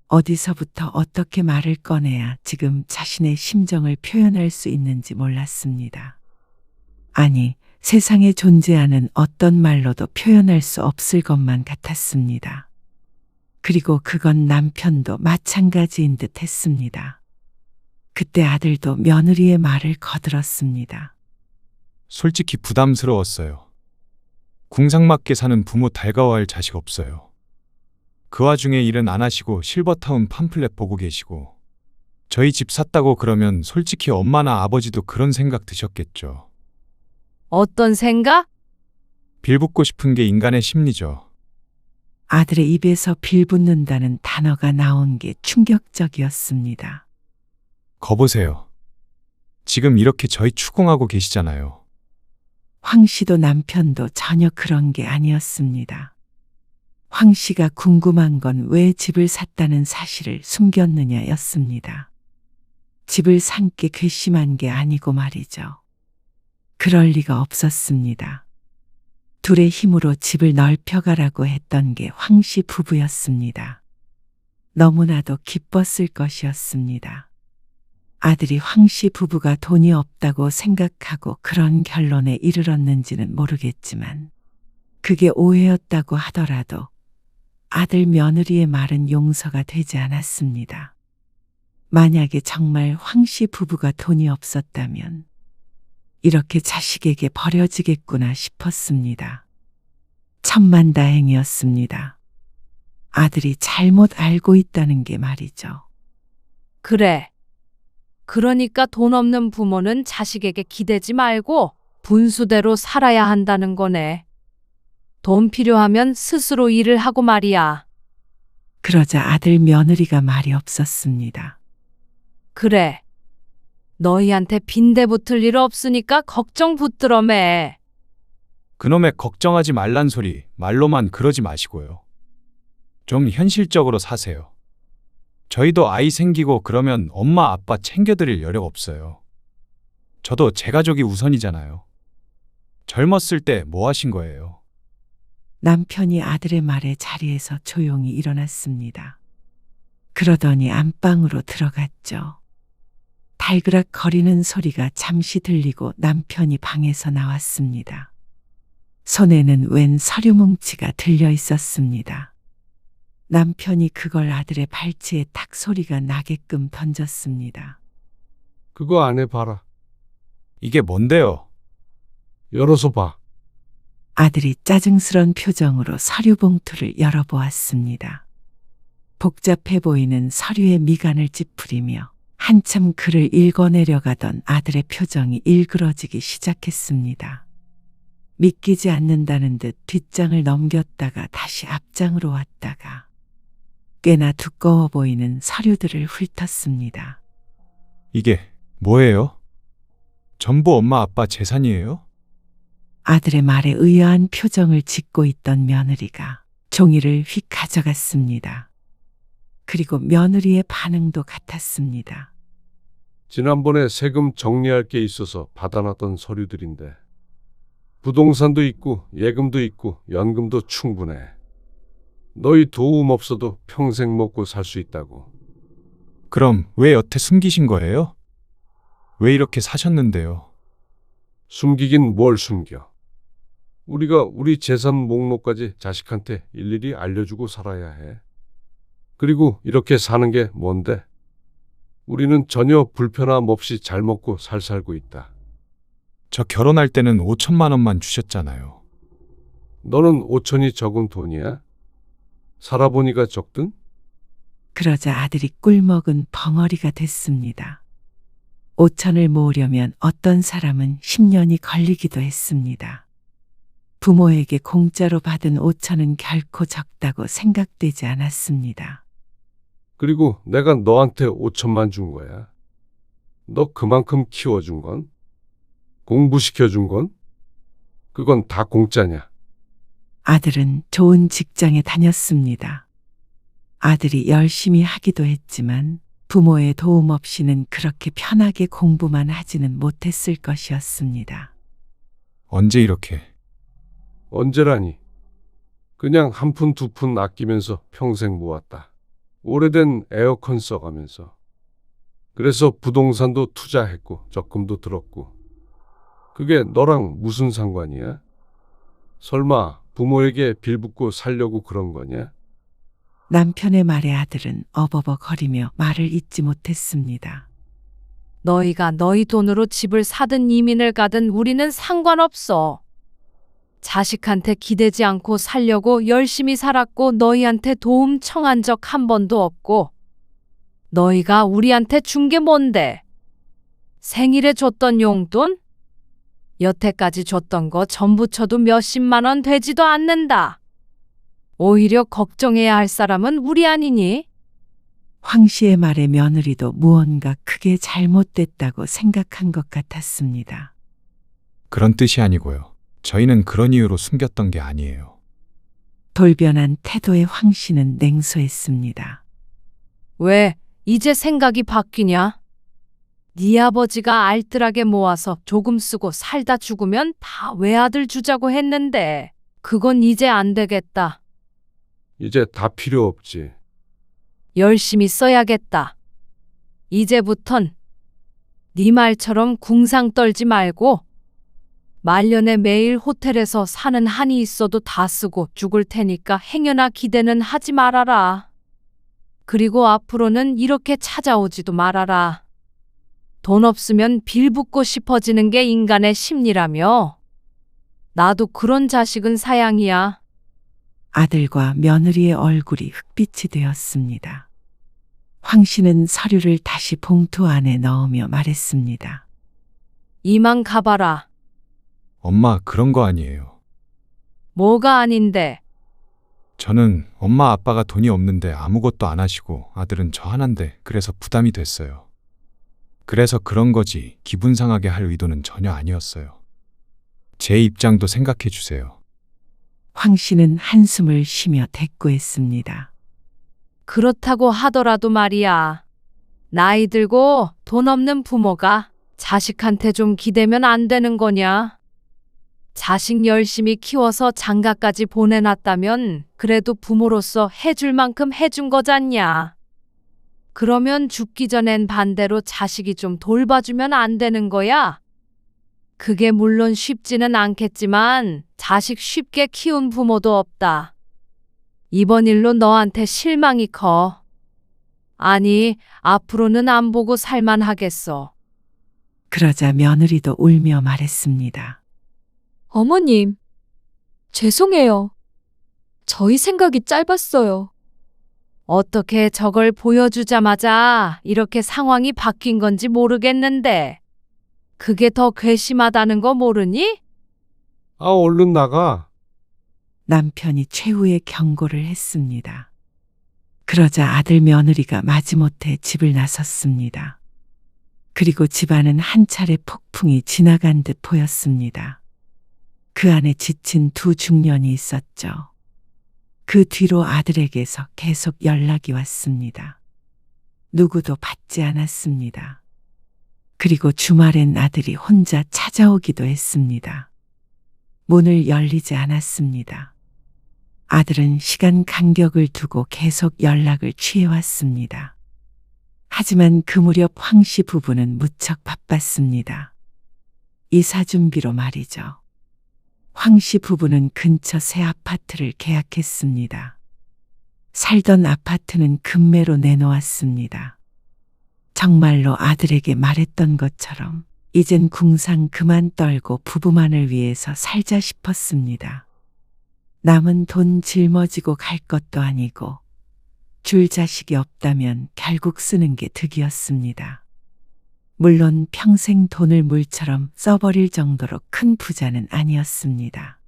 어디서부터 어떻게 말을 꺼내야 지금 자신의 심정을 표현할 수 있는지 몰랐습니다. 아니, 세상에 존재하는 어떤 말로도 표현할 수 없을 것만 같았습니다. 그리고 그건 남편도 마찬가지인 듯 했습니다. 그때 아들도 며느리의 말을 거들었습니다. 솔직히 부담스러웠어요. 궁상맞게 사는 부모 달가워할 자식 없어요. 그 와중에 일은 안 하시고 실버타운 팜플렛 보고 계시고 저희 집 샀다고 그러면 솔직히 엄마나 아버지도 그런 생각 드셨겠죠. 어떤 생각? 빌붙고 싶은 게 인간의 심리죠. 아들의 입에서 빌붙는다는 단어가 나온 게 충격적이었습니다. 거보세요. 지금 이렇게 저희 추궁하고 계시잖아요. 황 씨도 남편도 전혀 그런 게 아니었습니다. 황 씨가 궁금한 건 왜 집을 샀다는 사실을 숨겼느냐였습니다. 집을 산 게 괘씸한 게 아니고 말이죠. 그럴 리가 없었습니다. 둘의 힘으로 집을 넓혀가라고 했던 게 황 씨 부부였습니다. 너무나도 기뻤을 것이었습니다. 아들이 황 씨 부부가 돈이 없다고 생각하고 그런 결론에 이르렀는지는 모르겠지만 그게 오해였다고 하더라도 아들 며느리의 말은 용서가 되지 않았습니다. 만약에 정말 황 씨 부부가 돈이 없었다면 이렇게 자식에게 버려지겠구나 싶었습니다. 천만다행이었습니다. 아들이 잘못 알고 있다는 게 말이죠. 그래. 그러니까 돈 없는 부모는 자식에게 기대지 말고 분수대로 살아야 한다는 거네. 돈 필요하면 스스로 일을 하고 말이야. 그러자 아들 며느리가 말이 없었습니다. 그래. 너희한테 빈대 붙을 일 없으니까 걱정 붙들어 매. 그놈의 걱정하지 말란 소리 말로만 그러지 마시고요. 좀 현실적으로 사세요. 저희도 아이 생기고 그러면 엄마 아빠 챙겨드릴 여력 없어요. 저도 제 가족이 우선이잖아요. 젊었을 때 뭐 하신 거예요? 남편이 아들의 말에 자리에서 조용히 일어났습니다. 그러더니 안방으로 들어갔죠. 달그락 거리는 소리가 잠시 들리고 남편이 방에서 나왔습니다. 손에는 웬 서류 뭉치가 들려 있었습니다. 남편이 그걸 아들의 발치에 탁 소리가 나게끔 던졌습니다. 그거 안에 봐라. 이게 뭔데요? 열어서 봐. 아들이 짜증스런 표정으로 서류 봉투를 열어보았습니다. 복잡해 보이는 서류의 미간을 찌푸리며 한참 글을 읽어내려가던 아들의 표정이 일그러지기 시작했습니다. 믿기지 않는다는 듯 뒷장을 넘겼다가 다시 앞장으로 왔다가 꽤나 두꺼워 보이는 서류들을 훑었습니다. 이게 뭐예요? 전부 엄마 아빠 재산이에요? 아들의 말에 의아한 표정을 짓고 있던 며느리가 종이를 휙 가져갔습니다. 그리고 며느리의 반응도 같았습니다. 지난번에 세금 정리할 게 있어서 받아놨던 서류들인데 부동산도 있고 예금도 있고 연금도 충분해. 너희 도움 없어도 평생 먹고 살 수 있다고. 그럼 왜 여태 숨기신 거예요? 왜 이렇게 사셨는데요? 숨기긴 뭘 숨겨. 우리가 우리 재산 목록까지 자식한테 일일이 알려주고 살아야 해. 그리고 이렇게 사는 게 뭔데? 우리는 전혀 불편함 없이 잘 먹고 잘 살고 있다. 저 결혼할 때는 5천만 원만 주셨잖아요. 너는 5천이 적은 돈이야? 살아보니까 적든? 그러자 아들이 꿀먹은 벙어리가 됐습니다. 5천을 모으려면 어떤 사람은 10년이 걸리기도 했습니다. 부모에게 공짜로 받은 5천은 결코 적다고 생각되지 않았습니다. 그리고 내가 너한테 5천만 준 거야. 너 그만큼 키워준 건? 공부시켜준 건? 그건 다 공짜냐? 아들은 좋은 직장에 다녔습니다. 아들이 열심히 하기도 했지만 부모의 도움 없이는 그렇게 편하게 공부만 하지는 못했을 것이었습니다. 언제 이렇게? 언제라니? 그냥 한 푼 두 푼 아끼면서 평생 모았다. 오래된 에어컨 써가면서. 그래서 부동산도 투자했고 적금도 들었고. 그게 너랑 무슨 상관이야? 설마 부모에게 빌붙고 살려고 그런 거냐? 남편의 말에 아들은 어버버거리며 말을 잇지 못했습니다. 너희가 너희 돈으로 집을 사든 이민을 가든 우리는 상관없어. 자식한테 기대지 않고 살려고 열심히 살았고 너희한테 도움 청한 적 한 번도 없고 너희가 우리한테 준 게 뭔데? 생일에 줬던 용돈? 여태까지 줬던 거 전부 쳐도 몇십만 원 되지도 않는다. 오히려 걱정해야 할 사람은 우리 아니니? 황 씨의 말에 며느리도 무언가 크게 잘못됐다고 생각한 것 같았습니다. 그런 뜻이 아니고요. 저희는 그런 이유로 숨겼던 게 아니에요. 돌변한 태도의 황 씨는 냉소했습니다. 왜 이제 생각이 바뀌냐? 네 아버지가 알뜰하게 모아서 조금 쓰고 살다 죽으면 다 외아들 주자고 했는데 그건 이제 안 되겠다. 이제 다 필요 없지. 열심히 써야겠다. 이제부턴 네 말처럼 궁상 떨지 말고 말년에 매일 호텔에서 사는 한이 있어도 다 쓰고 죽을 테니까 행여나 기대는 하지 말아라. 그리고 앞으로는 이렇게 찾아오지도 말아라. 돈 없으면 빌붙고 싶어지는 게 인간의 심리라며. 나도 그런 자식은 사양이야. 아들과 며느리의 얼굴이 흑빛이 되었습니다. 황 씨는 서류를 다시 봉투 안에 넣으며 말했습니다. 이만 가봐라. 엄마, 그런 거 아니에요. 뭐가 아닌데. 저는 엄마 아빠가 돈이 없는데 아무것도 안 하시고 아들은 저 하나인데 그래서 부담이 됐어요. 그래서 그런 거지 기분 상하게 할 의도는 전혀 아니었어요. 제 입장도 생각해 주세요. 황 씨는 한숨을 쉬며 대꾸했습니다. 그렇다고 하더라도 말이야. 나이 들고 돈 없는 부모가 자식한테 좀 기대면 안 되는 거냐? 자식 열심히 키워서 장가까지 보내놨다면 그래도 부모로서 해줄 만큼 해준 거잖냐. 그러면 죽기 전엔 반대로 자식이 좀 돌봐주면 안 되는 거야? 그게 물론 쉽지는 않겠지만 자식 쉽게 키운 부모도 없다. 이번 일로 너한테 실망이 커. 아니, 앞으로는 안 보고 살만하겠어. 그러자 며느리도 울며 말했습니다. 어머님, 죄송해요. 저희 생각이 짧았어요. 어떻게 저걸 보여주자마자 이렇게 상황이 바뀐 건지 모르겠는데. 그게 더 괘씸하다는 거 모르니? 아, 얼른 나가. 남편이 최후의 경고를 했습니다. 그러자 아들 며느리가 마지못해 집을 나섰습니다. 그리고 집안은 한 차례 폭풍이 지나간 듯 보였습니다. 그 안에 지친 두 중년이 있었죠. 그 뒤로 아들에게서 계속 연락이 왔습니다. 누구도 받지 않았습니다. 그리고 주말엔 아들이 혼자 찾아오기도 했습니다. 문을 열리지 않았습니다. 아들은 시간 간격을 두고 계속 연락을 취해왔습니다. 하지만 그 무렵 황 씨 부부는 무척 바빴습니다. 이사 준비로 말이죠. 황 씨 부부는 근처 새 아파트를 계약했습니다. 살던 아파트는 금매로 내놓았습니다. 정말로 아들에게 말했던 것처럼 이젠 궁상 그만 떨고 부부만을 위해서 살자 싶었습니다. 남은 돈 짊어지고 갈 것도 아니고 줄 자식이 없다면 결국 쓰는 게 득이었습니다. 물론 평생 돈을 물처럼 써버릴 정도로 큰 부자는 아니었습니다.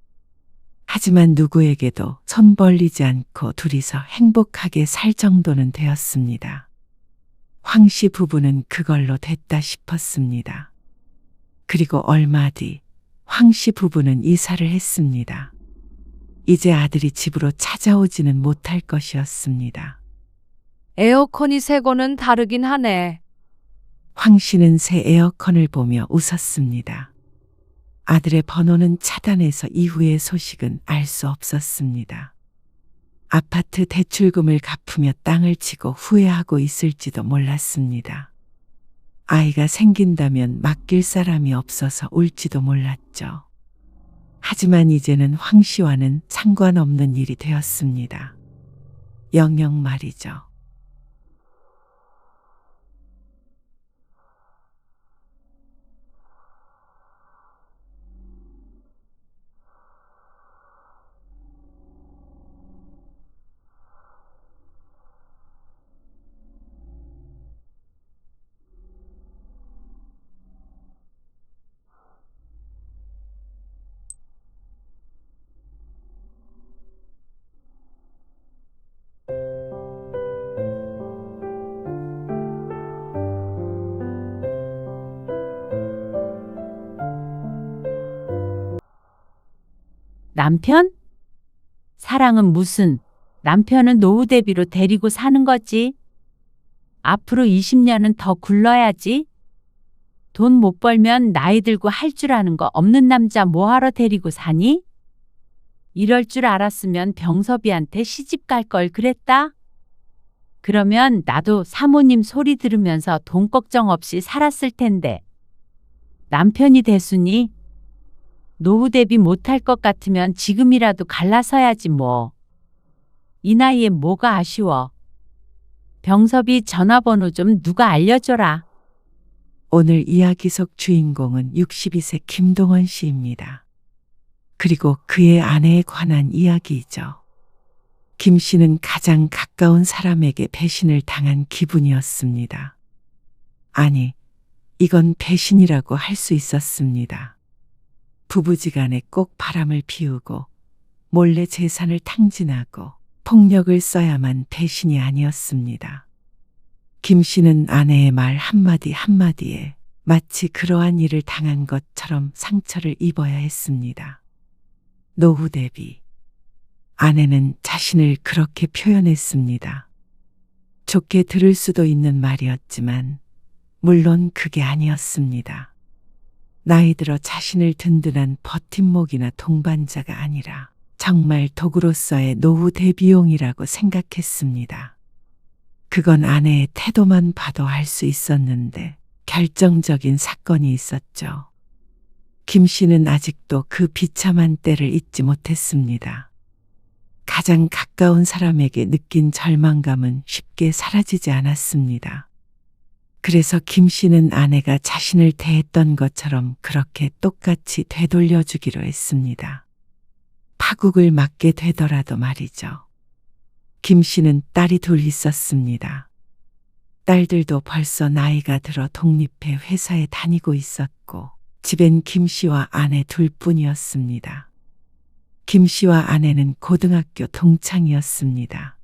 하지만 누구에게도 손 벌리지 않고 둘이서 행복하게 살 정도는 되었습니다. 황 씨 부부는 그걸로 됐다 싶었습니다. 그리고 얼마 뒤 황 씨 부부는 이사를 했습니다. 이제 아들이 집으로 찾아오지는 못할 것이었습니다. 에어컨이 새 거는 다르긴 하네. 황 씨는 새 에어컨을 보며 웃었습니다. 아들의 번호는 차단해서 이후의 소식은 알 수 없었습니다. 아파트 대출금을 갚으며 땅을 치고 후회하고 있을지도 몰랐습니다. 아이가 생긴다면 맡길 사람이 없어서 울지도 몰랐죠. 하지만 이제는 황 씨와는 상관없는 일이 되었습니다. 영영 말이죠. 남편? 사랑은 무슨, 남편은 노후 대비로 데리고 사는 거지. 앞으로 20년은 더 굴러야지. 돈 못 벌면 나이 들고 할 줄 아는 거 없는 남자 뭐하러 데리고 사니? 이럴 줄 알았으면 병섭이한테 시집 갈 걸 그랬다. 그러면 나도 사모님 소리 들으면서 돈 걱정 없이 살았을 텐데. 남편이 대수니? 노후 대비 못할 것 같으면 지금이라도 갈라서야지 뭐. 이 나이에 뭐가 아쉬워. 병섭이 전화번호 좀 누가 알려줘라. 오늘 이야기 속 주인공은 62세 김동원 씨입니다. 그리고 그의 아내에 관한 이야기이죠. 김 씨는 가장 가까운 사람에게 배신을 당한 기분이었습니다. 아니, 이건 배신이라고 할 수 있었습니다. 부부지간에 꼭 바람을 피우고 몰래 재산을 탕진하고 폭력을 써야만 배신이 아니었습니다. 김 씨는 아내의 말 한마디 한마디에 마치 그러한 일을 당한 것처럼 상처를 입어야 했습니다. 노후 대비. 아내는 자신을 그렇게 표현했습니다. 좋게 들을 수도 있는 말이었지만 물론 그게 아니었습니다. 나이 들어 자신을 든든한 버팀목이나 동반자가 아니라 정말 도구로서의 노후 대비용이라고 생각했습니다. 그건 아내의 태도만 봐도 알 수 있었는데 결정적인 사건이 있었죠. 김 씨는 아직도 그 비참한 때를 잊지 못했습니다. 가장 가까운 사람에게 느낀 절망감은 쉽게 사라지지 않았습니다. 그래서 김 씨는 아내가 자신을 대했던 것처럼 그렇게 똑같이 되돌려주기로 했습니다. 파국을 맞게 되더라도 말이죠. 김 씨는 딸이 둘 있었습니다. 딸들도 벌써 나이가 들어 독립해 회사에 다니고 있었고 집엔 김 씨와 아내 둘뿐이었습니다. 김 씨와 아내는 고등학교 동창이었습니다.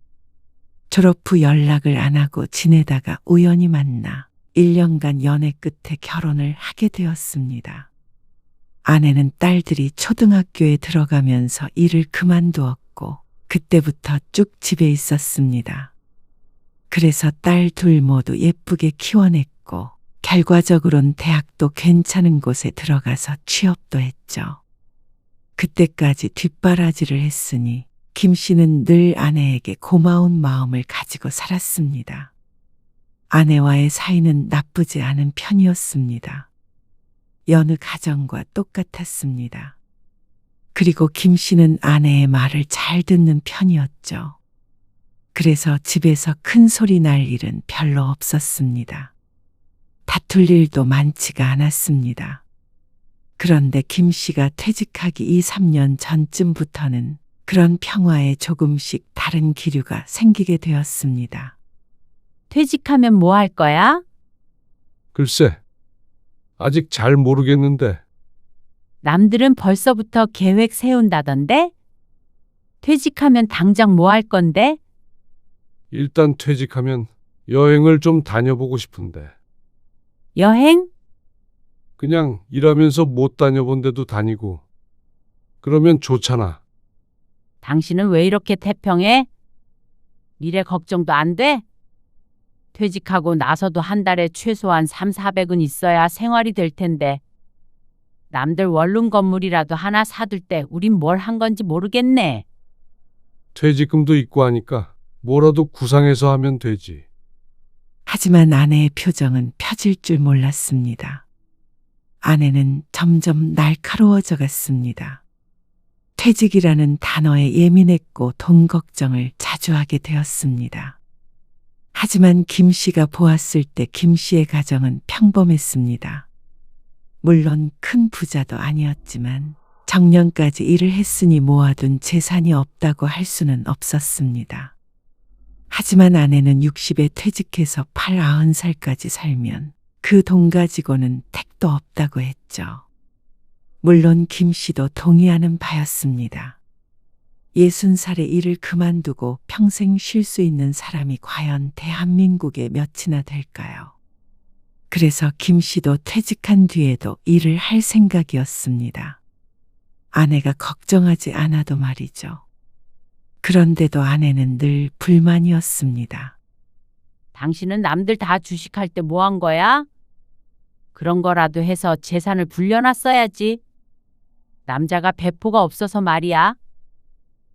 졸업 후 연락을 안 하고 지내다가 우연히 만나 1년간 연애 끝에 결혼을 하게 되었습니다. 아내는 딸들이 초등학교에 들어가면서 일을 그만두었고 그때부터 쭉 집에 있었습니다. 그래서 딸 둘 모두 예쁘게 키워냈고 결과적으론 대학도 괜찮은 곳에 들어가서 취업도 했죠. 그때까지 뒷바라지를 했으니 김 씨는 늘 아내에게 고마운 마음을 가지고 살았습니다. 아내와의 사이는 나쁘지 않은 편이었습니다. 여느 가정과 똑같았습니다. 그리고 김 씨는 아내의 말을 잘 듣는 편이었죠. 그래서 집에서 큰 소리 날 일은 별로 없었습니다. 다툴 일도 많지가 않았습니다. 그런데 김 씨가 퇴직하기 2, 3년 전쯤부터는 그런 평화에 조금씩 다른 기류가 생기게 되었습니다. 퇴직하면 뭐 할 거야? 글쎄, 아직 잘 모르겠는데. 남들은 벌써부터 계획 세운다던데? 퇴직하면 당장 뭐 할 건데? 일단 퇴직하면 여행을 좀 다녀보고 싶은데. 여행? 그냥 일하면서 못 다녀본 데도 다니고. 그러면 좋잖아. 당신은 왜 이렇게 태평해? 미래 걱정도 안 돼? 퇴직하고 나서도 한 달에 최소한 3, 400은 있어야 생활이 될 텐데. 남들 원룸 건물이라도 하나 사둘 때 우린 뭘 한 건지 모르겠네. 퇴직금도 있고 하니까 뭐라도 구상해서 하면 되지. 하지만 아내의 표정은 펴질 줄 몰랐습니다. 아내는 점점 날카로워져 갔습니다. 퇴직이라는 단어에 예민했고 돈 걱정을 자주 하게 되었습니다. 하지만 김 씨가 보았을 때 김 씨의 가정은 평범했습니다. 물론 큰 부자도 아니었지만 정년까지 일을 했으니 모아둔 재산이 없다고 할 수는 없었습니다. 하지만 아내는 60에 퇴직해서 90살까지 살면 그 돈 가지고는 택도 없다고 했죠. 물론 김 씨도 동의하는 바였습니다. 60살에 일을 그만두고 평생 쉴 수 있는 사람이 과연 대한민국에 몇이나 될까요? 그래서 김 씨도 퇴직한 뒤에도 일을 할 생각이었습니다. 아내가 걱정하지 않아도 말이죠. 그런데도 아내는 늘 불만이었습니다. 당신은 남들 다 주식할 때 뭐 한 거야? 그런 거라도 해서 재산을 불려놨어야지. 남자가 배포가 없어서 말이야.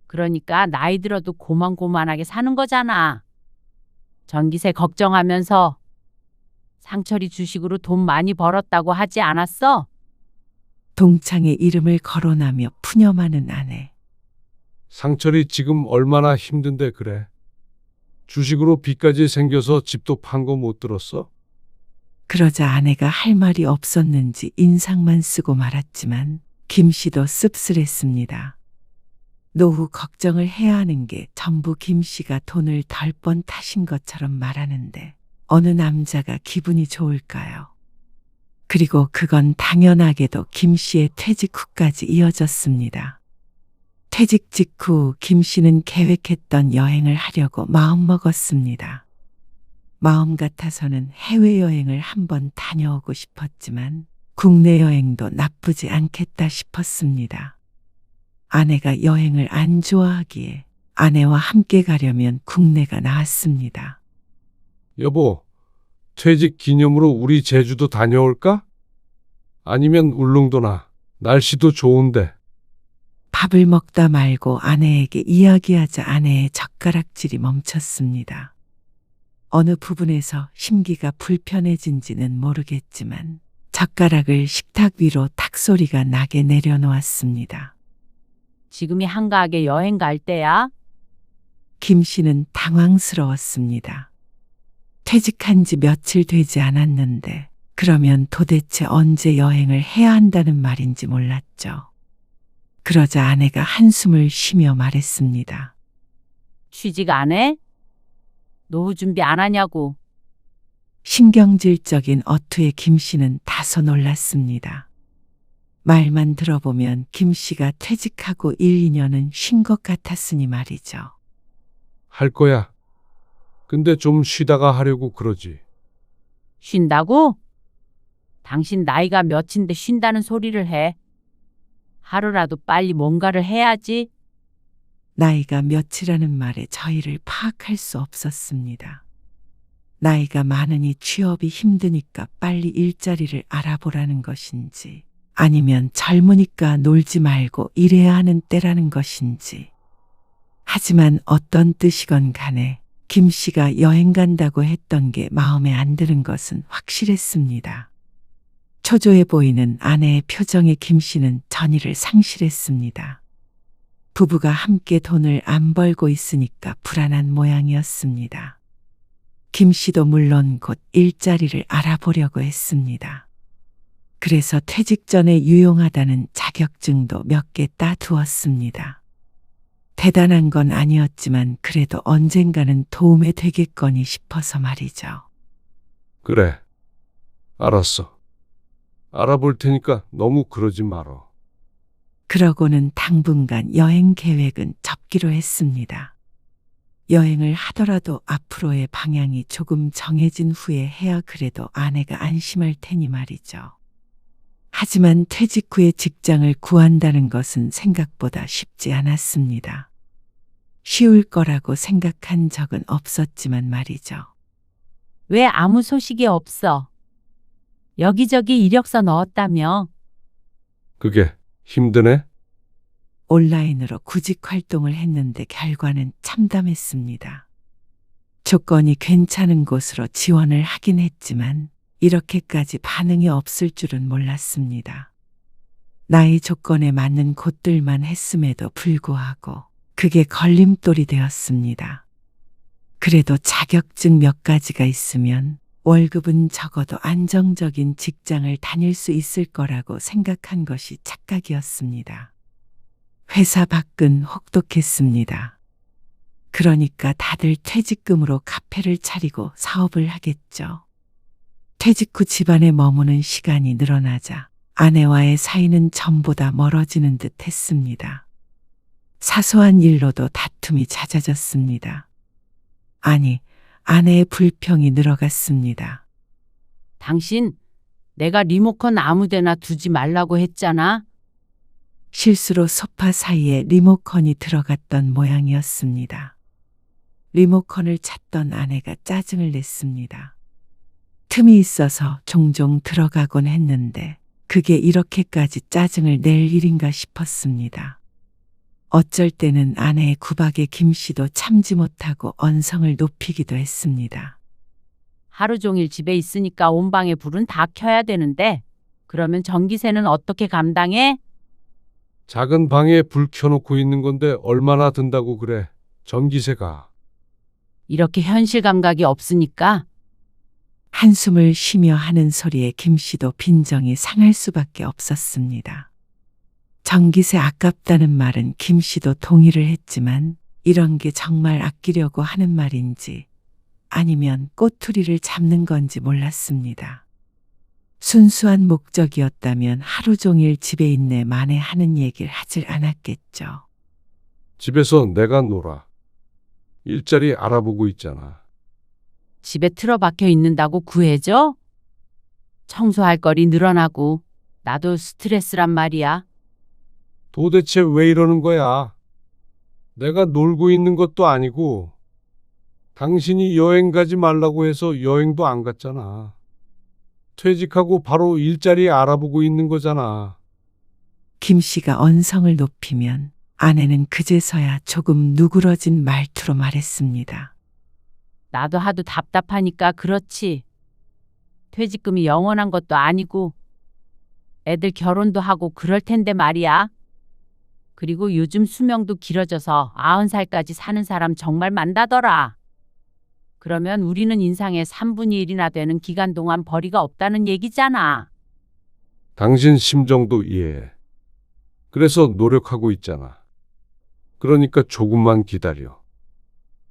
그러니까 나이 들어도 고만고만하게 사는 거잖아. 전기세 걱정하면서 상철이 주식으로 돈 많이 벌었다고 하지 않았어? 동창의 이름을 거론하며 푸념하는 아내. 상철이 지금 얼마나 힘든데 그래. 주식으로 빚까지 생겨서 집도 판 거 못 들었어? 그러자 아내가 할 말이 없었는지 인상만 쓰고 말았지만 김 씨도 씁쓸했습니다. 노후 걱정을 해야 하는 게 전부 김 씨가 돈을 덜 번 타신 것처럼 말하는데 어느 남자가 기분이 좋을까요? 그리고 그건 당연하게도 김 씨의 퇴직 후까지 이어졌습니다. 퇴직 직후 김 씨는 계획했던 여행을 하려고 마음먹었습니다. 마음 같아서는 해외여행을 한번 다녀오고 싶었지만 국내 여행도 나쁘지 않겠다 싶었습니다. 아내가 여행을 안 좋아하기에 아내와 함께 가려면 국내가 나았습니다. 여보, 퇴직 기념으로 우리 제주도 다녀올까? 아니면 울릉도나. 날씨도 좋은데. 밥을 먹다 말고 아내에게 이야기하자 아내의 젓가락질이 멈췄습니다. 어느 부분에서 심기가 불편해진지는 모르겠지만 젓가락을 식탁 위로 탁 소리가 나게 내려놓았습니다. 지금이 한가하게 여행 갈 때야? 김 씨는 당황스러웠습니다. 퇴직한 지 며칠 되지 않았는데 그러면 도대체 언제 여행을 해야 한다는 말인지 몰랐죠. 그러자 아내가 한숨을 쉬며 말했습니다. 취직 안 해? 노후 준비 안 하냐고. 신경질적인 어투에 김 씨는 다소 놀랐습니다. 말만 들어보면 김 씨가 퇴직하고 1, 2년은 쉰 것 같았으니 말이죠. 할 거야. 근데 좀 쉬다가 하려고 그러지. 쉰다고? 당신 나이가 몇인데 쉰다는 소리를 해. 하루라도 빨리 뭔가를 해야지. 나이가 몇이라는 말에 저희를 파악할 수 없었습니다. 나이가 많으니 취업이 힘드니까 빨리 일자리를 알아보라는 것인지 아니면 젊으니까 놀지 말고 일해야 하는 때라는 것인지. 하지만 어떤 뜻이건 간에 김 씨가 여행 간다고 했던 게 마음에 안 드는 것은 확실했습니다. 초조해 보이는 아내의 표정에 김 씨는 전의를 상실했습니다. 부부가 함께 돈을 안 벌고 있으니까 불안한 모양이었습니다. 김 씨도 물론 곧 일자리를 알아보려고 했습니다. 그래서 퇴직 전에 유용하다는 자격증도 몇 개 따두었습니다. 대단한 건 아니었지만 그래도 언젠가는 도움이 되겠거니 싶어서 말이죠. 그래. 알았어. 알아볼 테니까 너무 그러지 말어. 그러고는 당분간 여행 계획은 접기로 했습니다. 여행을 하더라도 앞으로의 방향이 조금 정해진 후에 해야 그래도 아내가 안심할 테니 말이죠. 하지만 퇴직 후에 직장을 구한다는 것은 생각보다 쉽지 않았습니다. 쉬울 거라고 생각한 적은 없었지만 말이죠. 왜 아무 소식이 없어? 여기저기 이력서 넣었다며? 그게 힘드네? 온라인으로 구직 활동을 했는데 결과는 참담했습니다. 조건이 괜찮은 곳으로 지원을 하긴 했지만 이렇게까지 반응이 없을 줄은 몰랐습니다. 나의 조건에 맞는 곳들만 했음에도 불구하고 그게 걸림돌이 되었습니다. 그래도 자격증 몇 가지가 있으면 월급은 적어도 안정적인 직장을 다닐 수 있을 거라고 생각한 것이 착각이었습니다. 회사 밖은 혹독했습니다. 그러니까 다들 퇴직금으로 카페를 차리고 사업을 하겠죠. 퇴직 후 집안에 머무는 시간이 늘어나자 아내와의 사이는 전보다 멀어지는 듯 했습니다. 사소한 일로도 다툼이 잦아졌습니다. 아니, 아내의 불평이 늘어갔습니다. 당신, 내가 리모컨 아무데나 두지 말라고 했잖아. 실수로 소파 사이에 리모컨이 들어갔던 모양이었습니다. 리모컨을 찾던 아내가 짜증을 냈습니다. 틈이 있어서 종종 들어가곤 했는데 그게 이렇게까지 짜증을 낼 일인가 싶었습니다. 어쩔 때는 아내의 구박에 김 씨도 참지 못하고 언성을 높이기도 했습니다. 하루 종일 집에 있으니까 온 방에 불은 다 켜야 되는데 그러면 전기세는 어떻게 감당해? 작은 방에 불 켜놓고 있는 건데 얼마나 든다고 그래. 전기세가. 이렇게 현실 감각이 없으니까 한숨을 쉬며 하는 소리에 김 씨도 빈정이 상할 수밖에 없었습니다. 전기세 아깝다는 말은 김 씨도 동의를 했지만 이런 게 정말 아끼려고 하는 말인지 아니면 꼬투리를 잡는 건지 몰랐습니다. 순수한 목적이었다면 하루 종일 집에 있네 마네 하는 얘기를 하질 않았겠죠. 집에서 내가 놀아. 일자리 알아보고 있잖아. 집에 틀어박혀 있는다고 구해줘? 청소할 거리 늘어나고 나도 스트레스란 말이야. 도대체 왜 이러는 거야? 내가 놀고 있는 것도 아니고 당신이 여행 가지 말라고 해서 여행도 안 갔잖아. 퇴직하고 바로 일자리 알아보고 있는 거잖아. 김 씨가 언성을 높이면 아내는 그제서야 조금 누그러진 말투로 말했습니다. 나도 하도 답답하니까 그렇지. 퇴직금이 영원한 것도 아니고 애들 결혼도 하고 그럴 텐데 말이야. 그리고 요즘 수명도 길어져서 90살까지 사는 사람 정말 많다더라. 그러면 우리는 인상의 3분의 1이나 되는 기간 동안 벌이가 없다는 얘기잖아. 당신 심정도 이해해. 그래서 노력하고 있잖아. 그러니까 조금만 기다려.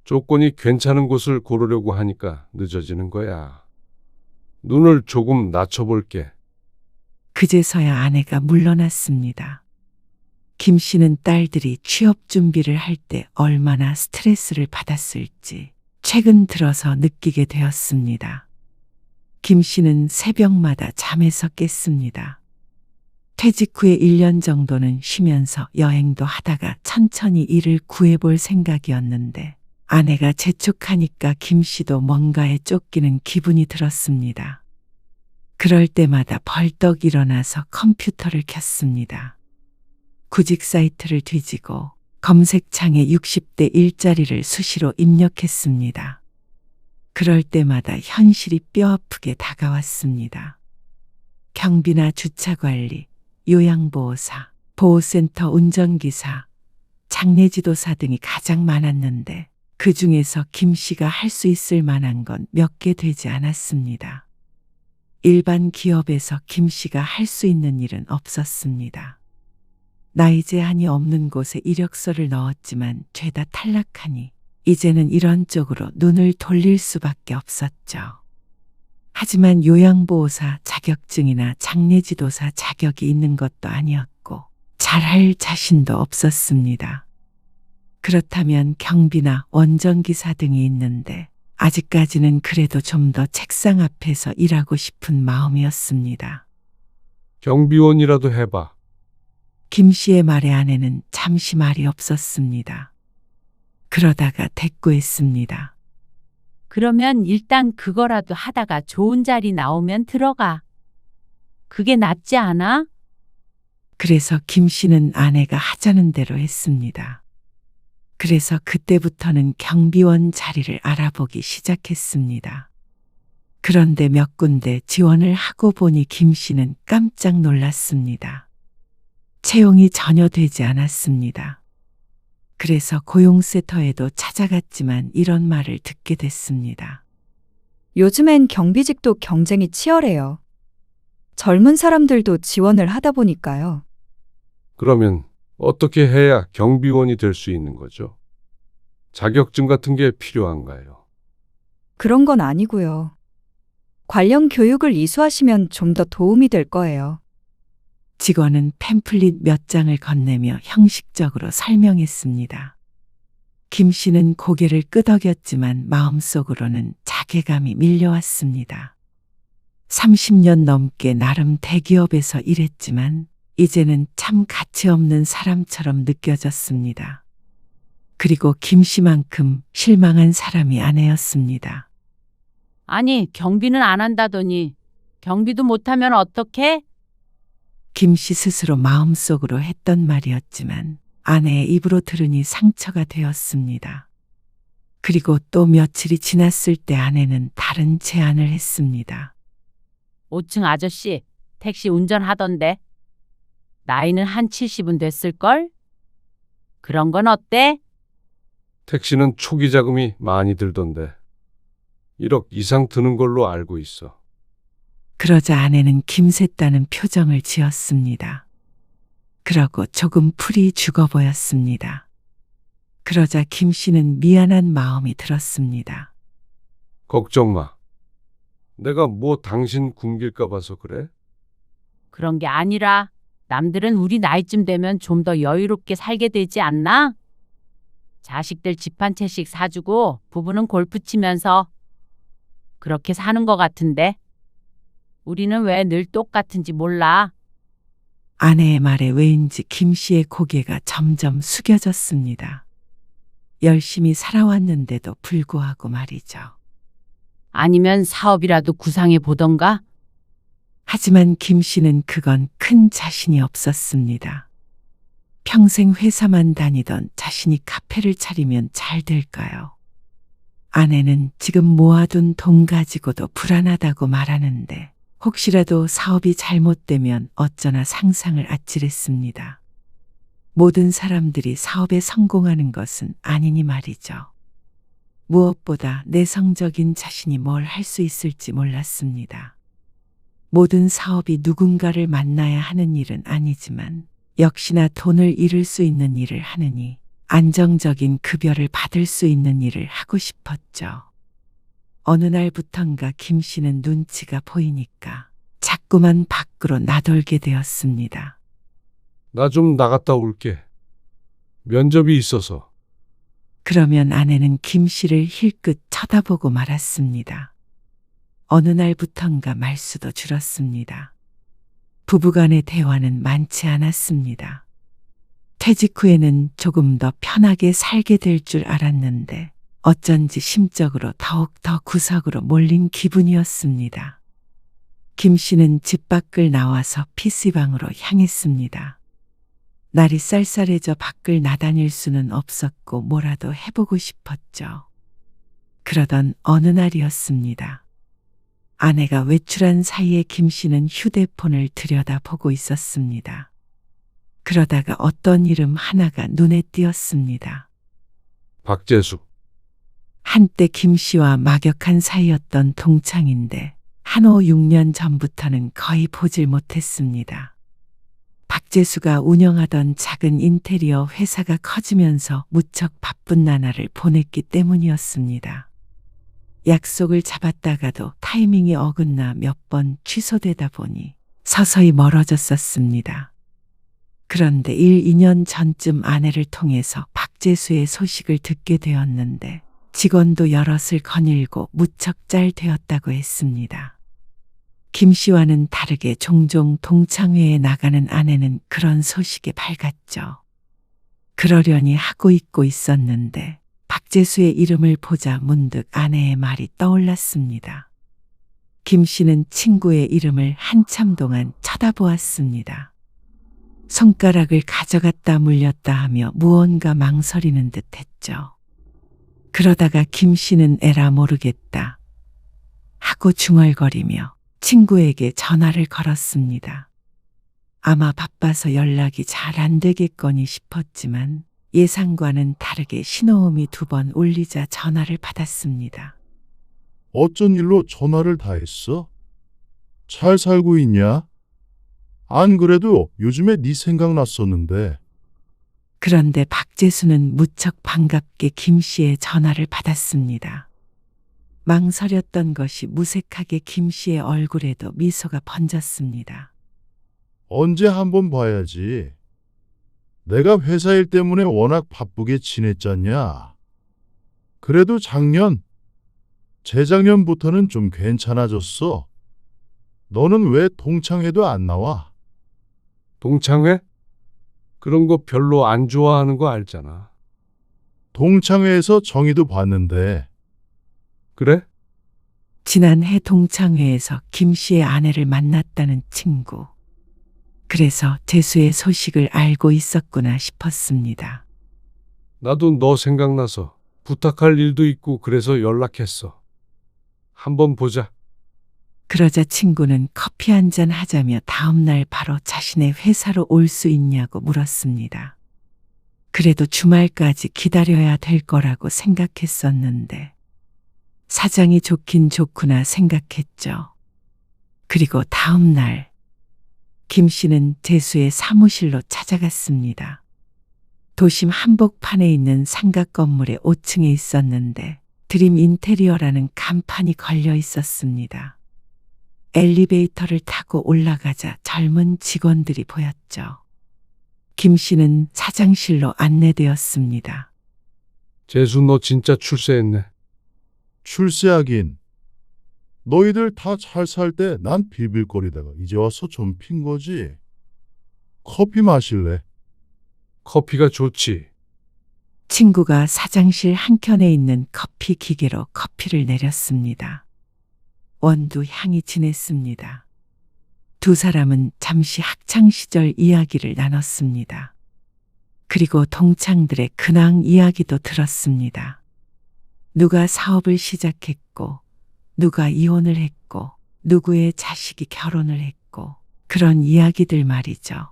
조건이 괜찮은 곳을 고르려고 하니까 늦어지는 거야. 눈을 조금 낮춰볼게. 그제서야 아내가 물러났습니다. 김 씨는 딸들이 취업 준비를 할 때 얼마나 스트레스를 받았을지 최근 들어서 느끼게 되었습니다. 김 씨는 새벽마다 잠에서 깼습니다. 퇴직 후에 1년 정도는 쉬면서 여행도 하다가 천천히 일을 구해볼 생각이었는데 아내가 재촉하니까 김 씨도 뭔가에 쫓기는 기분이 들었습니다. 그럴 때마다 벌떡 일어나서 컴퓨터를 켰습니다. 구직 사이트를 뒤지고 검색창에 60대 일자리를 수시로 입력했습니다. 그럴 때마다 현실이 뼈아프게 다가왔습니다. 경비나 주차관리, 요양보호사, 보호센터 운전기사, 장례지도사 등이 가장 많았는데 그 중에서 김 씨가 할 수 있을 만한 건 몇 개 되지 않았습니다. 일반 기업에서 김 씨가 할 수 있는 일은 없었습니다. 나이 제한이 없는 곳에 이력서를 넣었지만 죄다 탈락하니 이제는 이런 쪽으로 눈을 돌릴 수밖에 없었죠. 하지만 요양보호사 자격증이나 장례지도사 자격이 있는 것도 아니었고 잘할 자신도 없었습니다. 그렇다면 경비나 원전기사 등이 있는데 아직까지는 그래도 좀 더 책상 앞에서 일하고 싶은 마음이었습니다. 경비원이라도 해봐. 김 씨의 말에 아내는 잠시 말이 없었습니다. 그러다가 대꾸했습니다. 그러면 일단 그거라도 하다가 좋은 자리 나오면 들어가. 그게 낫지 않아? 그래서 김 씨는 아내가 하자는 대로 했습니다. 그래서 그때부터는 경비원 자리를 알아보기 시작했습니다. 그런데 몇 군데 지원을 하고 보니 김 씨는 깜짝 놀랐습니다. 채용이 전혀 되지 않았습니다. 그래서 고용센터에도 찾아갔지만 이런 말을 듣게 됐습니다. 요즘엔 경비직도 경쟁이 치열해요. 젊은 사람들도 지원을 하다 보니까요. 그러면 어떻게 해야 경비원이 될 수 있는 거죠? 자격증 같은 게 필요한가요? 그런 건 아니고요. 관련 교육을 이수하시면 좀 더 도움이 될 거예요. 직원은 팸플릿 몇 장을 건네며 형식적으로 설명했습니다. 김 씨는 고개를 끄덕였지만 마음속으로는 자괴감이 밀려왔습니다. 30년 넘게 나름 대기업에서 일했지만 이제는 참 가치 없는 사람처럼 느껴졌습니다. 그리고 김씨만큼 실망한 사람이 아내였습니다. 아니, 경비는 안 한다더니 경비도 못하면 어떡해? 김씨 스스로 마음속으로 했던 말이었지만 아내의 입으로 들으니 상처가 되었습니다. 그리고 또 며칠이 지났을 때 아내는 다른 제안을 했습니다. 5층 아저씨, 택시 운전하던데. 나이는 한 70은 됐을걸? 그런 건 어때? 택시는 초기 자금이 많이 들던데 1억 이상 드는 걸로 알고 있어. 그러자 아내는 김샜다는 표정을 지었습니다. 그러고 조금 풀이 죽어 보였습니다. 그러자 김씨는 미안한 마음이 들었습니다. 걱정 마. 내가 뭐 당신 굶길까 봐서 그래? 그런 게 아니라 남들은 우리 나이쯤 되면 좀 더 여유롭게 살게 되지 않나? 자식들 집 한 채씩 사주고 부부는 골프 치면서 그렇게 사는 것 같은데 우리는 왜 늘 똑같은지 몰라. 아내의 말에 왜인지 김씨의 고개가 점점 숙여졌습니다. 열심히 살아왔는데도 불구하고 말이죠. 아니면 사업이라도 구상해 보던가? 하지만 김씨는 그건 큰 자신이 없었습니다. 평생 회사만 다니던 자신이 카페를 차리면 잘 될까요? 아내는 지금 모아둔 돈 가지고도 불안하다고 말하는데 혹시라도 사업이 잘못되면 어쩌나 상상을 아찔했습니다. 모든 사람들이 사업에 성공하는 것은 아니니 말이죠. 무엇보다 내성적인 자신이 뭘 할 수 있을지 몰랐습니다. 모든 사업이 누군가를 만나야 하는 일은 아니지만 역시나 돈을 잃을 수 있는 일을 하느니 안정적인 급여를 받을 수 있는 일을 하고 싶었죠. 어느 날부턴가 김씨는 눈치가 보이니까 자꾸만 밖으로 나돌게 되었습니다. 나 좀 나갔다 올게. 면접이 있어서. 그러면 아내는 김씨를 힐끗 쳐다보고 말았습니다. 어느 날부턴가 말수도 줄었습니다. 부부간의 대화는 많지 않았습니다. 퇴직 후에는 조금 더 편하게 살게 될 줄 알았는데 어쩐지 심적으로 더욱 더 구석으로 몰린 기분이었습니다. 김 씨는 집 밖을 나와서 PC방으로 향했습니다. 날이 쌀쌀해져 밖을 나다닐 수는 없었고 뭐라도 해보고 싶었죠. 그러던 어느 날이었습니다. 아내가 외출한 사이에 김 씨는 휴대폰을 들여다보고 있었습니다. 그러다가 어떤 이름 하나가 눈에 띄었습니다. 박재수. 한때 김 씨와 막역한 사이였던 동창인데 한호 6년 전부터는 거의 보질 못했습니다. 박재수가 운영하던 작은 인테리어 회사가 커지면서 무척 바쁜 나날을 보냈기 때문이었습니다. 약속을 잡았다가도 타이밍이 어긋나 몇 번 취소되다 보니 서서히 멀어졌었습니다. 그런데 1, 2년 전쯤 아내를 통해서 박재수의 소식을 듣게 되었는데 직원도 여럿을 거닐고 무척 잘 되었다고 했습니다. 김 씨와는 다르게 종종 동창회에 나가는 아내는 그런 소식에 밝았죠. 그러려니 하고 있고 있었는데 박재수의 이름을 보자 문득 아내의 말이 떠올랐습니다. 김 씨는 친구의 이름을 한참 동안 쳐다보았습니다. 손가락을 가져갔다 물렸다 하며 무언가 망설이는 듯 했죠. 그러다가 김 씨는 에라 모르겠다 하고 중얼거리며 친구에게 전화를 걸었습니다. 아마 바빠서 연락이 잘 안 되겠거니 싶었지만 예상과는 다르게 신호음이 2번 울리자 전화를 받았습니다. 어쩐 일로 전화를 다 했어? 잘 살고 있냐? 안 그래도 요즘에 네 생각났었는데. 그런데 박재수는 무척 반갑게 김 씨의 전화를 받았습니다. 망설였던 것이 무색하게 김 씨의 얼굴에도 미소가 번졌습니다. 언제 한번 봐야지. 내가 회사 일 때문에 워낙 바쁘게 지냈잖냐. 그래도 작년, 재작년부터는 좀 괜찮아졌어. 너는 왜 동창회도 안 나와? 동창회? 그런 거 별로 안 좋아하는 거 알잖아. 동창회에서 정의도 봤는데 그래? 지난해 동창회에서 김 씨의 아내를 만났다는 친구. 그래서 재수의 소식을 알고 있었구나 싶었습니다. 나도 너 생각나서 부탁할 일도 있고 그래서 연락했어. 한번 보자. 그러자 친구는 커피 한잔 하자며 다음날 바로 자신의 회사로 올 수 있냐고 물었습니다. 그래도 주말까지 기다려야 될 거라고 생각했었는데 사장이 좋긴 좋구나 생각했죠. 그리고 다음날 김 씨는 재수의 사무실로 찾아갔습니다. 도심 한복판에 있는 상가 건물의 5층에 있었는데 드림 인테리어라는 간판이 걸려 있었습니다. 엘리베이터를 타고 올라가자 젊은 직원들이 보였죠. 김 씨는 사장실로 안내되었습니다. 재수 너 진짜 출세했네. 출세하긴. 너희들 다 잘 살 때 난 빌빌거리다가 이제 와서 좀 핀 거지. 커피 마실래? 커피가 좋지. 친구가 사장실 한켠에 있는 커피 기계로 커피를 내렸습니다. 원두 향이 진했습니다. 두 사람은 잠시 학창시절 이야기를 나눴습니다. 그리고 동창들의 근황 이야기도 들었습니다. 누가 사업을 시작했고, 누가 이혼을 했고, 누구의 자식이 결혼을 했고, 그런 이야기들 말이죠.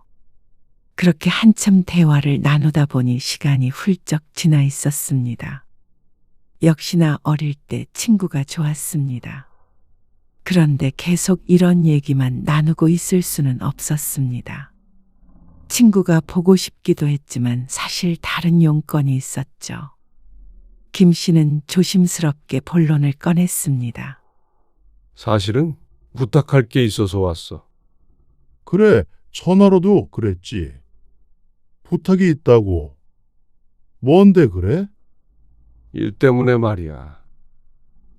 그렇게 한참 대화를 나누다 보니 시간이 훌쩍 지나 있었습니다. 역시나 어릴 때 친구가 좋았습니다. 그런데 계속 이런 얘기만 나누고 있을 수는 없었습니다. 친구가 보고 싶기도 했지만 사실 다른 용건이 있었죠. 김 씨는 조심스럽게 본론을 꺼냈습니다. 사실은 부탁할 게 있어서 왔어. 그래, 전화로도 그랬지. 부탁이 있다고. 뭔데 그래? 일 때문에 말이야.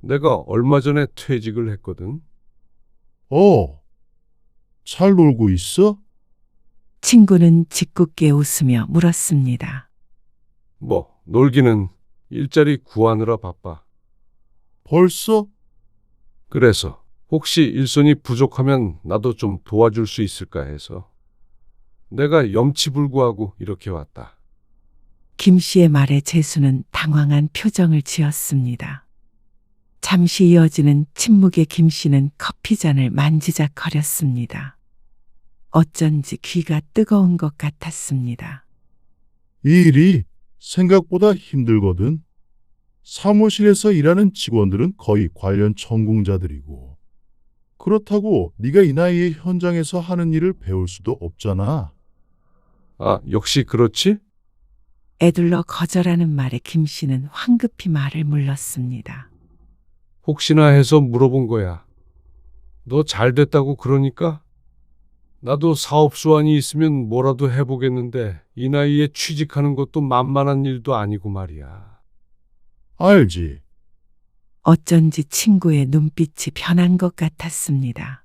내가 얼마 전에 퇴직을 했거든. 잘 놀고 있어? 친구는 짓궂게 웃으며 물었습니다. 뭐 놀기는 일자리 구하느라 바빠. 벌써? 그래서 혹시 일손이 부족하면 나도 좀 도와줄 수 있을까 해서 내가 염치불구하고 이렇게 왔다. 김 씨의 말에 재수는 당황한 표정을 지었습니다. 잠시 이어지는 침묵에 김 씨는 커피잔을 만지작거렸습니다. 어쩐지 귀가 뜨거운 것 같았습니다. 이 일이 생각보다 힘들거든. 사무실에서 일하는 직원들은 거의 관련 전공자들이고. 그렇다고 네가 이 나이에 현장에서 하는 일을 배울 수도 없잖아. 아, 역시 그렇지? 애둘러 거절하는 말에 김 씨는 황급히 말을 물렀습니다. 혹시나 해서 물어본 거야. 너 잘 됐다고 그러니까? 나도 사업 수완이 있으면 뭐라도 해보겠는데 이 나이에 취직하는 것도 만만한 일도 아니고 말이야. 알지. 어쩐지 친구의 눈빛이 변한 것 같았습니다.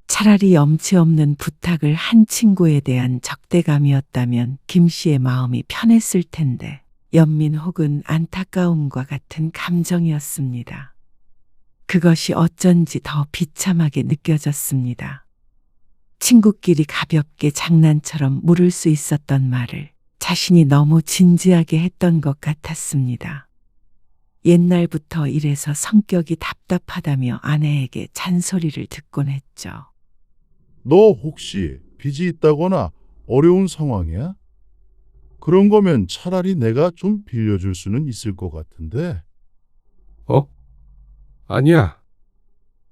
차라리 염치 없는 부탁을 한 친구에 대한 적대감이었다면 김 씨의 마음이 편했을 텐데 연민 혹은 안타까움과 같은 감정이었습니다. 그것이 어쩐지 더 비참하게 느껴졌습니다. 친구끼리 가볍게 장난처럼 물을 수 있었던 말을 자신이 너무 진지하게 했던 것 같았습니다. 옛날부터 이래서 성격이 답답하다며 아내에게 잔소리를 듣곤 했죠. 너 혹시 빚이 있다거나 어려운 상황이야? 그런 거면 차라리 내가 좀 빌려줄 수는 있을 것 같은데. 아니야.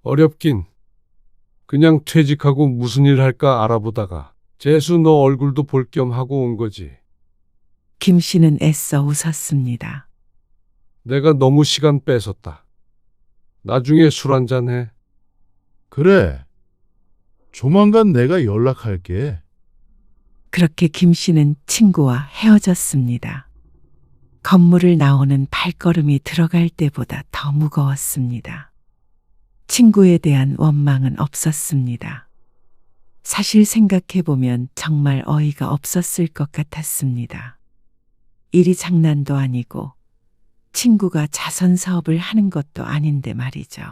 어렵긴. 그냥 퇴직하고 무슨 일 할까 알아보다가 재수 너 얼굴도 볼 겸 하고 온 거지. 김 씨는 애써 웃었습니다. 내가 너무 시간 뺏었다. 나중에 술 한잔 해. 그래. 조만간 내가 연락할게. 그렇게 김 씨는 친구와 헤어졌습니다. 건물을 나오는 발걸음이 들어갈 때보다 더 무거웠습니다. 친구에 대한 원망은 없었습니다. 사실 생각해보면 정말 어이가 없었을 것 같았습니다. 일이 장난도 아니고 친구가 자선 사업을 하는 것도 아닌데 말이죠.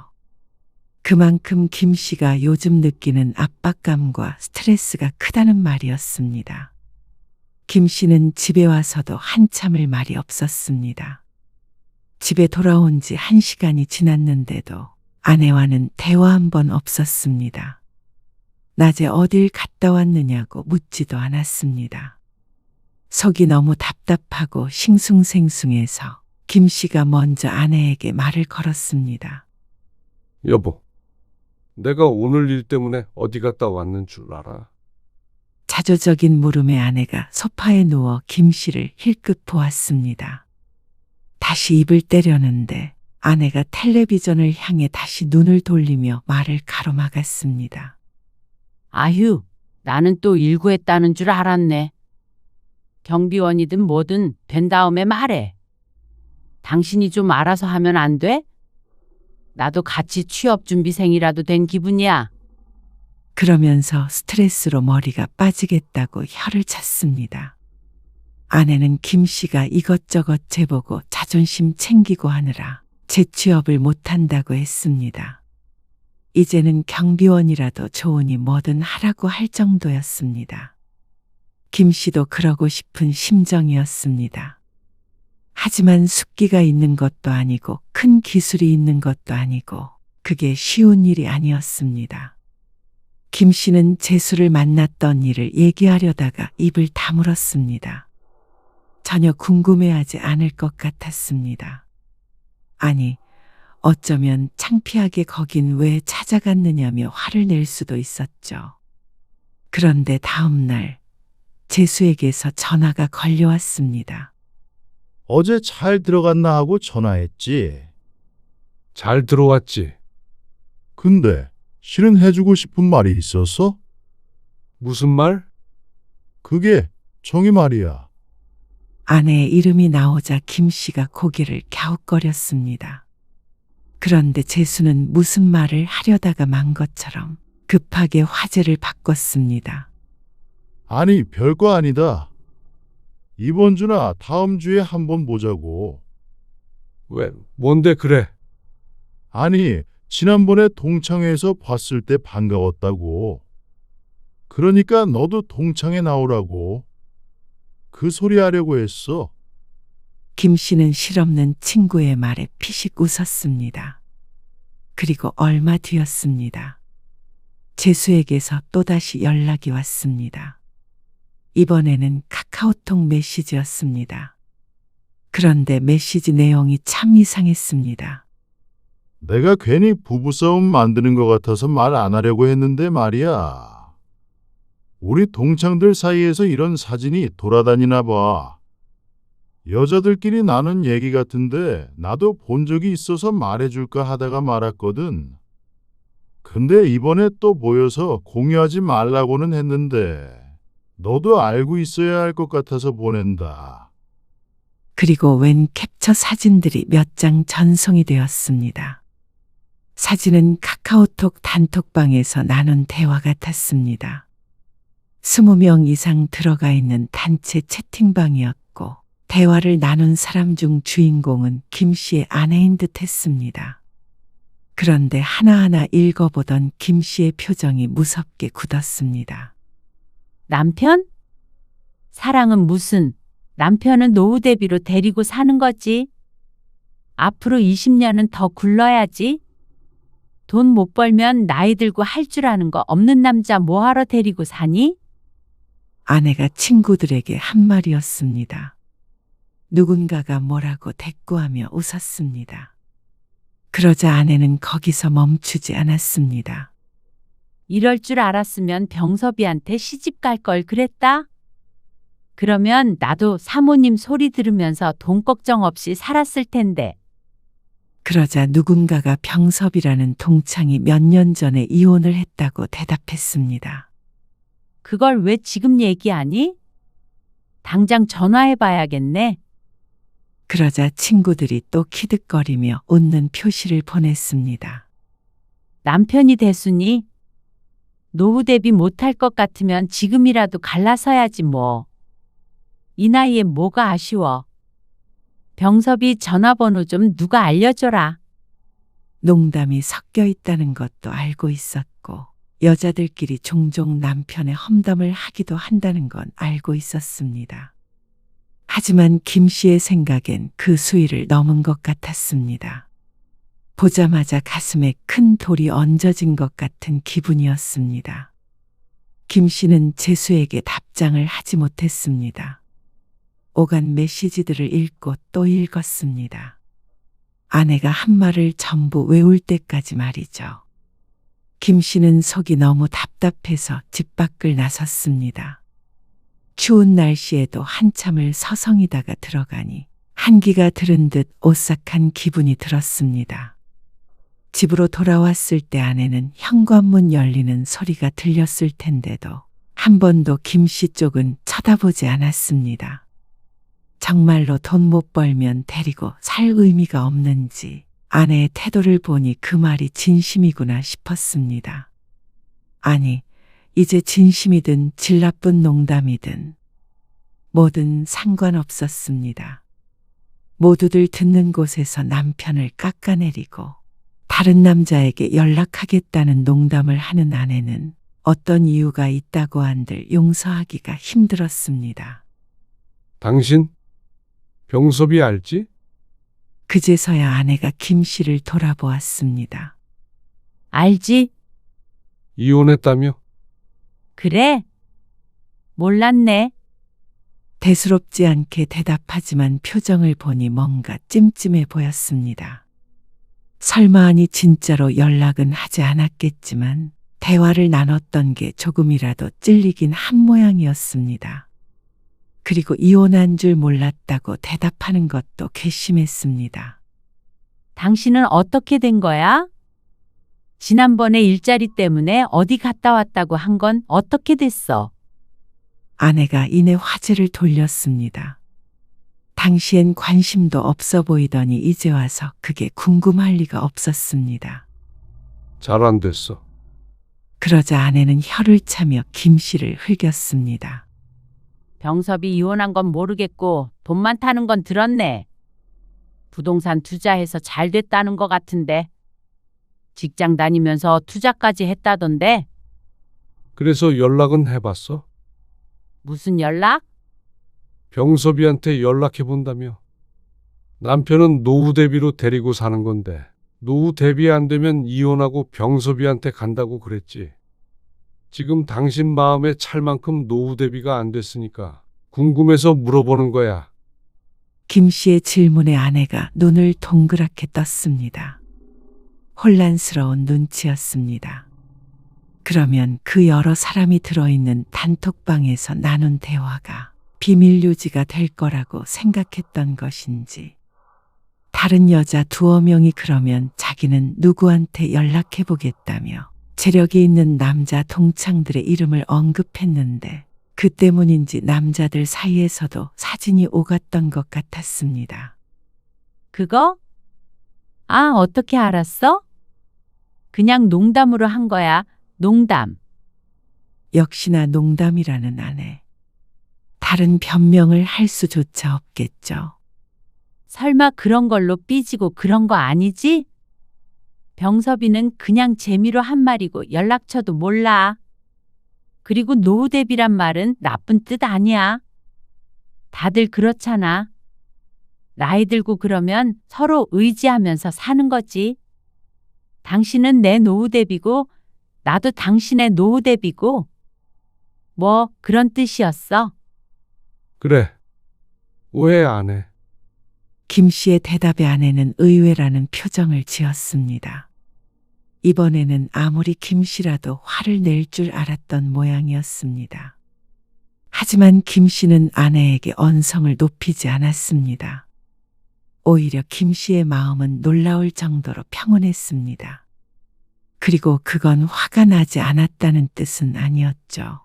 그만큼 김 씨가 요즘 느끼는 압박감과 스트레스가 크다는 말이었습니다. 김 씨는 집에 와서도 한참을 말이 없었습니다. 집에 돌아온 지 1시간이 지났는데도 아내와는 대화 한 번 없었습니다. 낮에 어딜 갔다 왔느냐고 묻지도 않았습니다. 속이 너무 답답하고 싱숭생숭해서 김 씨가 먼저 아내에게 말을 걸었습니다. 여보, 내가 오늘 일 때문에 어디 갔다 왔는 줄 알아? 자조적인 물음에 아내가 소파에 누워 김 씨를 힐끗 보았습니다. 다시 입을 때려는데 아내가 텔레비전을 향해 다시 눈을 돌리며 말을 가로막았습니다. 아휴, 나는 또 일구했다는 줄 알았네. 경비원이든 뭐든 된 다음에 말해. 당신이 좀 알아서 하면 안 돼? 나도 같이 취업준비생이라도 된 기분이야. 그러면서 스트레스로 머리가 빠지겠다고 혀를 찼습니다. 아내는 김 씨가 이것저것 재보고 자존심 챙기고 하느라 재취업을 못한다고 했습니다. 이제는 경비원이라도 좋으니 뭐든 하라고 할 정도였습니다. 김 씨도 그러고 싶은 심정이었습니다. 하지만 숙기가 있는 것도 아니고 큰 기술이 있는 것도 아니고 그게 쉬운 일이 아니었습니다. 김 씨는 재수를 만났던 일을 얘기하려다가 입을 다물었습니다. 전혀 궁금해하지 않을 것 같았습니다. 아니, 어쩌면 창피하게 거긴 왜 찾아갔느냐며 화를 낼 수도 있었죠. 그런데 다음 날 재수에게서 전화가 걸려왔습니다. 어제 잘 들어갔나 하고 전화했지. 잘 들어왔지? 근데 실은 해주고 싶은 말이 있어서? 무슨 말? 그게 정이 말이야. 아내의 이름이 나오자 김 씨가 고개를 갸웃거렸습니다. 그런데 재수는 무슨 말을 하려다가 만 것처럼 급하게 화제를 바꿨습니다. 아니, 별거 아니다. 이번 주나 다음 주에 한번 보자고. 왜, 뭔데 그래? 아니, 지난번에 동창회에서 봤을 때 반가웠다고. 그러니까 너도 동창회 나오라고. 그 소리 하려고 했어. 김 씨는 실없는 친구의 말에 피식 웃었습니다. 그리고 얼마 뒤였습니다. 재수에게서 또다시 연락이 왔습니다. 이번에는 카카오톡 메시지였습니다. 그런데 메시지 내용이 참 이상했습니다. 내가 괜히 부부싸움 만드는 것 같아서 말 안 하려고 했는데 말이야. 우리 동창들 사이에서 이런 사진이 돌아다니나 봐. 여자들끼리 나눈 얘기 같은데 나도 본 적이 있어서 말해줄까 하다가 말았거든. 근데 이번에 또 보여서 공유하지 말라고는 했는데 너도 알고 있어야 할 것 같아서 보낸다. 그리고 웬 캡처 사진들이 몇 장 전송이 되었습니다. 사진은 카카오톡 단톡방에서 나눈 대화 같았습니다. 20명 이상 들어가 있는 단체 채팅방이었고 대화를 나눈 사람 중 주인공은 김 씨의 아내인 듯 했습니다. 그런데 하나하나 읽어보던 김 씨의 표정이 무섭게 굳었습니다. 남편? 사랑은 무슨, 남편은 노후 대비로 데리고 사는 거지. 앞으로 20년은 더 굴러야지. 돈 못 벌면 나이 들고 할 줄 아는 거 없는 남자 뭐하러 데리고 사니? 아내가 친구들에게 한 말이었습니다. 누군가가 뭐라고 대꾸하며 웃었습니다. 그러자 아내는 거기서 멈추지 않았습니다. 이럴 줄 알았으면 병섭이한테 시집 갈 걸 그랬다? 그러면 나도 사모님 소리 들으면서 돈 걱정 없이 살았을 텐데. 그러자 누군가가 병섭이라는 동창이 몇 년 전에 이혼을 했다고 대답했습니다. 그걸 왜 지금 얘기하니? 당장 전화해봐야겠네. 그러자 친구들이 또 키득거리며 웃는 표시를 보냈습니다. 남편이 대수니? 노후 대비 못할 것 같으면 지금이라도 갈라서야지 뭐. 이 나이에 뭐가 아쉬워. 병섭이 전화번호 좀 누가 알려줘라. 농담이 섞여 있다는 것도 알고 있었고 여자들끼리 종종 남편의 험담을 하기도 한다는 건 알고 있었습니다. 하지만 김 씨의 생각엔 그 수위를 넘은 것 같았습니다. 보자마자 가슴에 큰 돌이 얹어진 것 같은 기분이었습니다. 김 씨는 재수에게 답장을 하지 못했습니다. 오간 메시지들을 읽고 또 읽었습니다. 아내가 한 말을 전부 외울 때까지 말이죠. 김 씨는 속이 너무 답답해서 집 밖을 나섰습니다. 추운 날씨에도 한참을 서성이다가 들어가니 한기가 들은 듯 오싹한 기분이 들었습니다. 집으로 돌아왔을 때 아내는 현관문 열리는 소리가 들렸을 텐데도 한 번도 김 씨 쪽은 쳐다보지 않았습니다. 정말로 돈 못 벌면 데리고 살 의미가 없는지 아내의 태도를 보니 그 말이 진심이구나 싶었습니다. 아니, 이제 진심이든 질 나쁜 농담이든 뭐든 상관없었습니다. 모두들 듣는 곳에서 남편을 깎아내리고 다른 남자에게 연락하겠다는 농담을 하는 아내는 어떤 이유가 있다고 한들 용서하기가 힘들었습니다. 당신 병섭이 알지? 그제서야 아내가 김 씨를 돌아보았습니다. 알지? 이혼했다며? 그래? 몰랐네. 대수롭지 않게 대답하지만 표정을 보니 뭔가 찜찜해 보였습니다. 설마 하니 진짜로 연락은 하지 않았겠지만 대화를 나눴던 게 조금이라도 찔리긴 한 모양이었습니다. 그리고 이혼한 줄 몰랐다고 대답하는 것도 괘씸했습니다. 당신은 어떻게 된 거야? 지난번에 일자리 때문에 어디 갔다 왔다고 한 건 어떻게 됐어? 아내가 이내 화제를 돌렸습니다. 당시엔 관심도 없어 보이더니 이제 와서 그게 궁금할 리가 없었습니다. 잘 안 됐어. 그러자 아내는 혀를 차며 김 씨를 흘겼습니다. 병섭이 이혼한 건 모르겠고 돈 많다는 건 들었네. 부동산 투자해서 잘 됐다는 것 같은데. 직장 다니면서 투자까지 했다던데. 그래서 연락은 해봤어? 무슨 연락? 병섭이한테 연락해 본다며. 남편은 노후 대비로 데리고 사는 건데 노후 대비 안 되면 이혼하고 병섭이한테 간다고 그랬지. 지금 당신 마음에 찰 만큼 노후 대비가 안 됐으니까 궁금해서 물어보는 거야. 김 씨의 질문에 아내가 눈을 동그랗게 떴습니다. 혼란스러운 눈치였습니다. 그러면 그 여러 사람이 들어있는 단톡방에서 나눈 대화가 비밀 유지가 될 거라고 생각했던 것인지, 다른 여자 두어 명이 그러면 자기는 누구한테 연락해 보겠다며 재력이 있는 남자 동창들의 이름을 언급했는데 그 때문인지 남자들 사이에서도 사진이 오갔던 것 같았습니다. 그거? 아, 어떻게 알았어? 그냥 농담으로 한 거야. 농담. 역시나 농담이라는 아내. 다른 변명을 할 수조차 없겠죠. 설마 그런 걸로 삐지고 그런 거 아니지? 병섭이는 그냥 재미로 한 말이고 연락처도 몰라. 그리고 노후 대비란 말은 나쁜 뜻 아니야. 다들 그렇잖아. 나이 들고 그러면 서로 의지하면서 사는 거지. 당신은 내 노후 대비고 나도 당신의 노후 대비고 뭐 그런 뜻이었어. 그래. 오해 안 해. 김 씨의 대답에 아내는 의외라는 표정을 지었습니다. 이번에는 아무리 김 씨라도 화를 낼 줄 알았던 모양이었습니다. 하지만 김 씨는 아내에게 언성을 높이지 않았습니다. 오히려 김 씨의 마음은 놀라울 정도로 평온했습니다. 그리고 그건 화가 나지 않았다는 뜻은 아니었죠.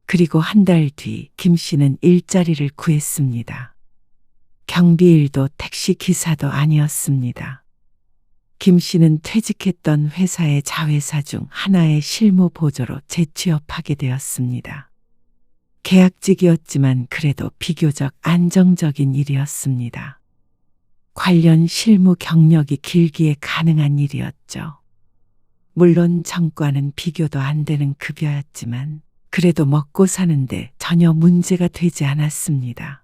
그리고 한 달 뒤 김 씨는 일자리를 구했습니다. 경비 일도 택시 기사도 아니었습니다. 김 씨는 퇴직했던 회사의 자회사 중 하나의 실무 보조로 재취업하게 되었습니다. 계약직이었지만 그래도 비교적 안정적인 일이었습니다. 관련 실무 경력이 길기에 가능한 일이었죠. 물론 정과는 비교도 안 되는 급여였지만 그래도 먹고 사는데 전혀 문제가 되지 않았습니다.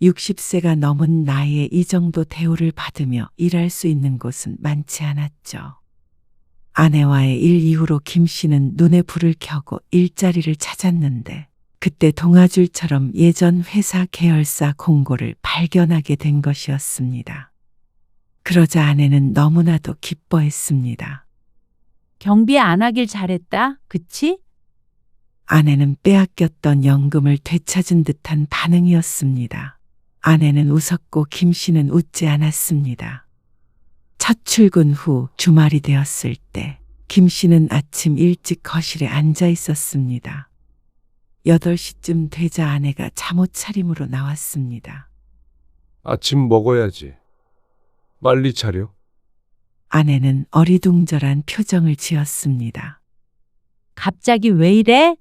60세가 넘은 나이에 이 정도 대우를 받으며 일할 수 있는 곳은 많지 않았죠. 아내와의 일 이후로 김 씨는 눈에 불을 켜고 일자리를 찾았는데 그때 동아줄처럼 예전 회사 계열사 공고를 발견하게 된 것이었습니다. 그러자 아내는 너무나도 기뻐했습니다. 경비 안 하길 잘했다. 그치? 아내는 빼앗겼던 연금을 되찾은 듯한 반응이었습니다. 아내는 웃었고 김 씨는 웃지 않았습니다. 첫 출근 후 주말이 되었을 때 김 씨는 아침 일찍 거실에 앉아 있었습니다. 8시쯤 되자 아내가 잠옷 차림으로 나왔습니다. 아침 먹어야지. 빨리 차려. 아내는 어리둥절한 표정을 지었습니다. 갑자기 왜 이래?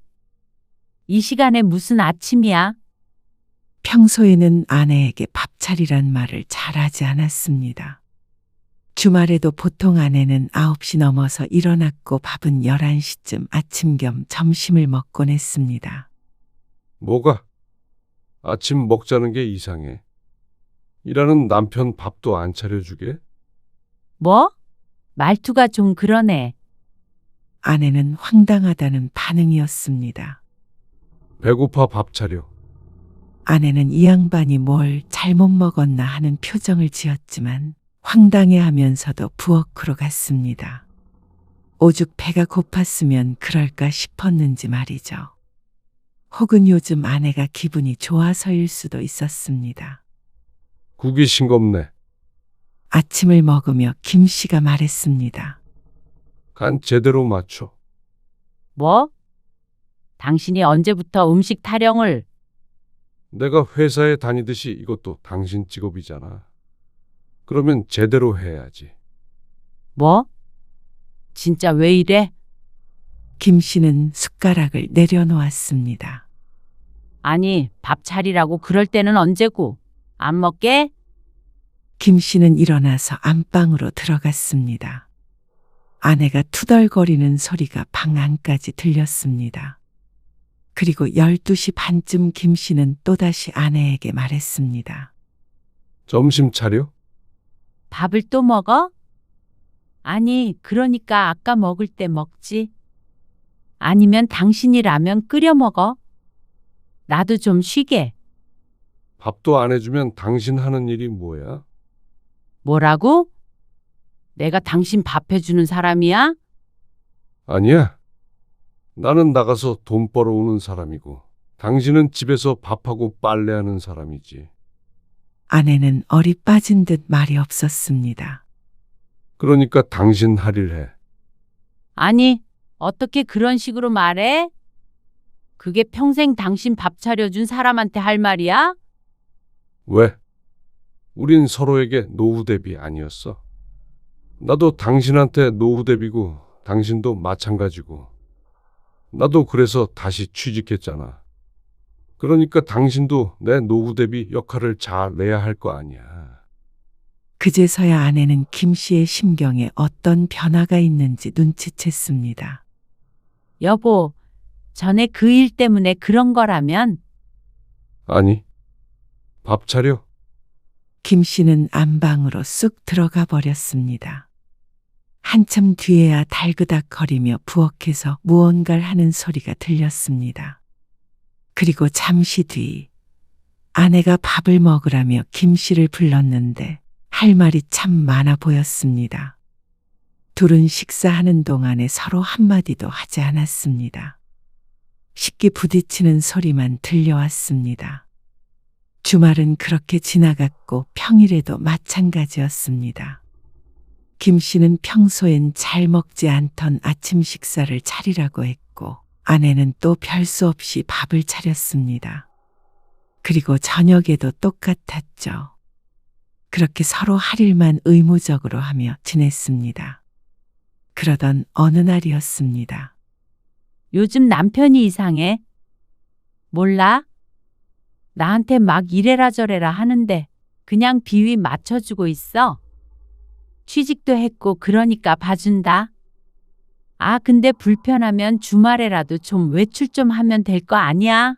이 시간에 무슨 아침이야? 평소에는 아내에게 밥 차리란 말을 잘하지 않았습니다. 주말에도 보통 아내는 9시 넘어서 일어났고 밥은 11시쯤 아침 겸 점심을 먹곤 했습니다. 뭐가? 아침 먹자는 게 이상해. 일하는 남편 밥도 안 차려주게? 뭐? 말투가 좀 그러네. 아내는 황당하다는 반응이었습니다. 배고파 밥 차려. 아내는 이 양반이 뭘 잘못 먹었나 하는 표정을 지었지만 황당해하면서도 부엌으로 갔습니다. 오죽 배가 고팠으면 그럴까 싶었는지 말이죠. 혹은 요즘 아내가 기분이 좋아서일 수도 있었습니다. 국이 싱겁네. 아침을 먹으며 김 씨가 말했습니다. 간 제대로 맞춰. 뭐? 당신이 언제부터 음식 타령을? 내가 회사에 다니듯이 이것도 당신 직업이잖아. 그러면 제대로 해야지. 뭐? 진짜 왜 이래? 김 씨는 숟가락을 내려놓았습니다. 아니, 밥 차리라고 그럴 때는 언제고? 안 먹게? 김 씨는 일어나서 안방으로 들어갔습니다. 아내가 투덜거리는 소리가 방 안까지 들렸습니다. 그리고 12시 반쯤 김 씨는 또다시 아내에게 말했습니다. 점심 차려? 밥을 또 먹어? 아니, 그러니까 아까 먹을 때 먹지. 아니면 당신이 라면 끓여 먹어. 나도 좀 쉬게. 밥도 안 해주면 당신 하는 일이 뭐야? 뭐라고? 내가 당신 밥 해주는 사람이야? 아니야. 나는 나가서 돈 벌어오는 사람이고 당신은 집에서 밥하고 빨래하는 사람이지. 아내는 얼이 빠진 듯 말이 없었습니다. 그러니까 당신 할 일 해. 아니, 어떻게 그런 식으로 말해? 그게 평생 당신 밥 차려준 사람한테 할 말이야? 왜? 우린 서로에게 노후 대비 아니었어? 나도 당신한테 노후 대비고 당신도 마찬가지고. 나도 그래서 다시 취직했잖아. 그러니까 당신도 내 노후 대비 역할을 잘 내야 할 거 아니야. 그제서야 아내는 김 씨의 심경에 어떤 변화가 있는지 눈치챘습니다. 여보, 전에 그 일 때문에 그런 거라면? 아니, 밥 차려. 김 씨는 안방으로 쑥 들어가 버렸습니다. 한참 뒤에야 달그닥거리며 부엌에서 무언가를 하는 소리가 들렸습니다. 그리고 잠시 뒤 아내가 밥을 먹으라며 김 씨를 불렀는데 할 말이 참 많아 보였습니다. 둘은 식사하는 동안에 서로 한마디도 하지 않았습니다. 식기 부딪히는 소리만 들려왔습니다. 주말은 그렇게 지나갔고 평일에도 마찬가지였습니다. 김 씨는 평소엔 잘 먹지 않던 아침 식사를 차리라고 했고 아내는 또 별 수 없이 밥을 차렸습니다. 그리고 저녁에도 똑같았죠. 그렇게 서로 할 일만 의무적으로 하며 지냈습니다. 그러던 어느 날이었습니다. 요즘 남편이 이상해. 몰라? 나한테 막 이래라 저래라 하는데 그냥 비위 맞춰주고 있어. 취직도 했고 그러니까 봐준다. 아, 근데 불편하면 주말에라도 좀 외출 좀 하면 될 거 아니야?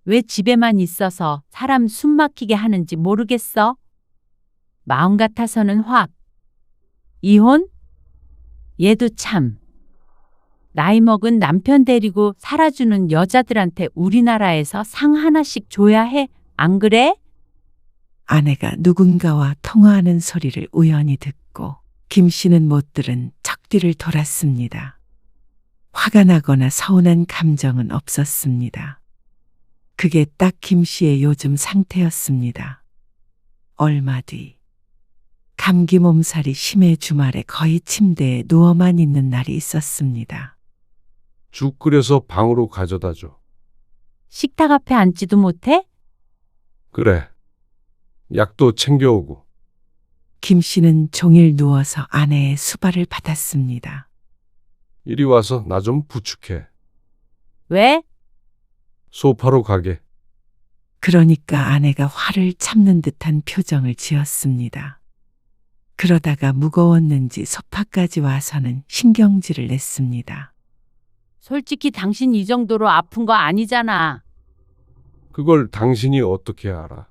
왜 집에만 있어서 사람 숨 막히게 하는지 모르겠어? 마음 같아서는 확. 이혼? 얘도 참. 나이 먹은 남편 데리고 살아주는 여자들한테 우리나라에서 상 하나씩 줘야 해. 안 그래? 아내가 누군가와 통화하는 소리를 우연히 듣고 김 씨는 못 들은 척 뒤를 돌았습니다. 화가 나거나 서운한 감정은 없었습니다. 그게 딱 김 씨의 요즘 상태였습니다. 얼마 뒤 감기 몸살이 심해 주말에 거의 침대에 누워만 있는 날이 있었습니다. 죽 끓여서 방으로 가져다 줘. 식탁 앞에 앉지도 못해? 그래. 약도 챙겨오고. 김 씨는 종일 누워서 아내의 수발을 받았습니다. 이리 와서 나 좀 부축해. 왜? 소파로 가게. 그러니까 아내가 화를 참는 듯한 표정을 지었습니다. 그러다가 무거웠는지 소파까지 와서는 신경질을 냈습니다. 솔직히 당신 이 정도로 아픈 거 아니잖아. 그걸 당신이 어떻게 알아?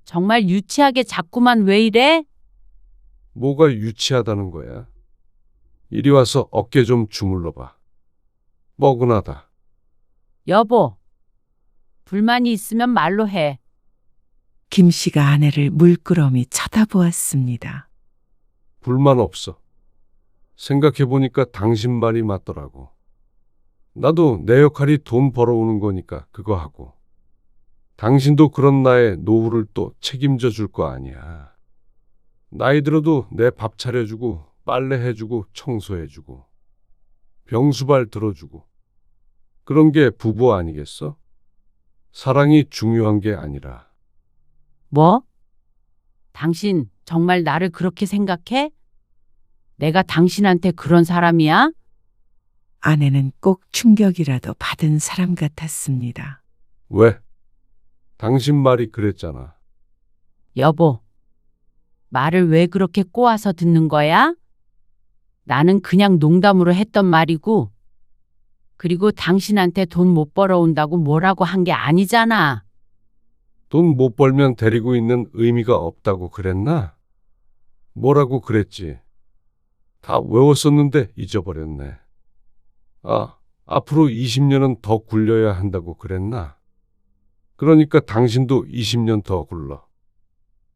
정말 유치하게 자꾸만 왜 이래? 뭐가 유치하다는 거야? 이리 와서 어깨 좀 주물러 봐. 뻐근하다. 여보, 불만이 있으면 말로 해. 김 씨가 아내를 물끄러미 쳐다보았습니다. 불만 없어. 생각해보니까 당신 말이 맞더라고. 나도 내 역할이 돈 벌어오는 거니까 그거 하고. 당신도 그런 나의 노후를 또 책임져 줄 거 아니야. 나이 들어도 내 밥 차려주고 빨래해주고 청소해주고 병수발 들어주고 그런 게 부부 아니겠어? 사랑이 중요한 게 아니라. 뭐? 당신 정말 나를 그렇게 생각해? 내가 당신한테 그런 사람이야? 아내는 꼭 충격이라도 받은 사람 같았습니다. 왜? 당신 말이 그랬잖아. 여보, 말을 왜 그렇게 꼬아서 듣는 거야? 나는 그냥 농담으로 했던 말이고, 그리고 당신한테 돈 못 벌어온다고 뭐라고 한 게 아니잖아. 돈 못 벌면 데리고 있는 의미가 없다고 그랬나? 뭐라고 그랬지? 다 외웠었는데 잊어버렸네. 아, 앞으로 20년은 더 굴려야 한다고 그랬나? 그러니까 당신도 20년 더 굴러.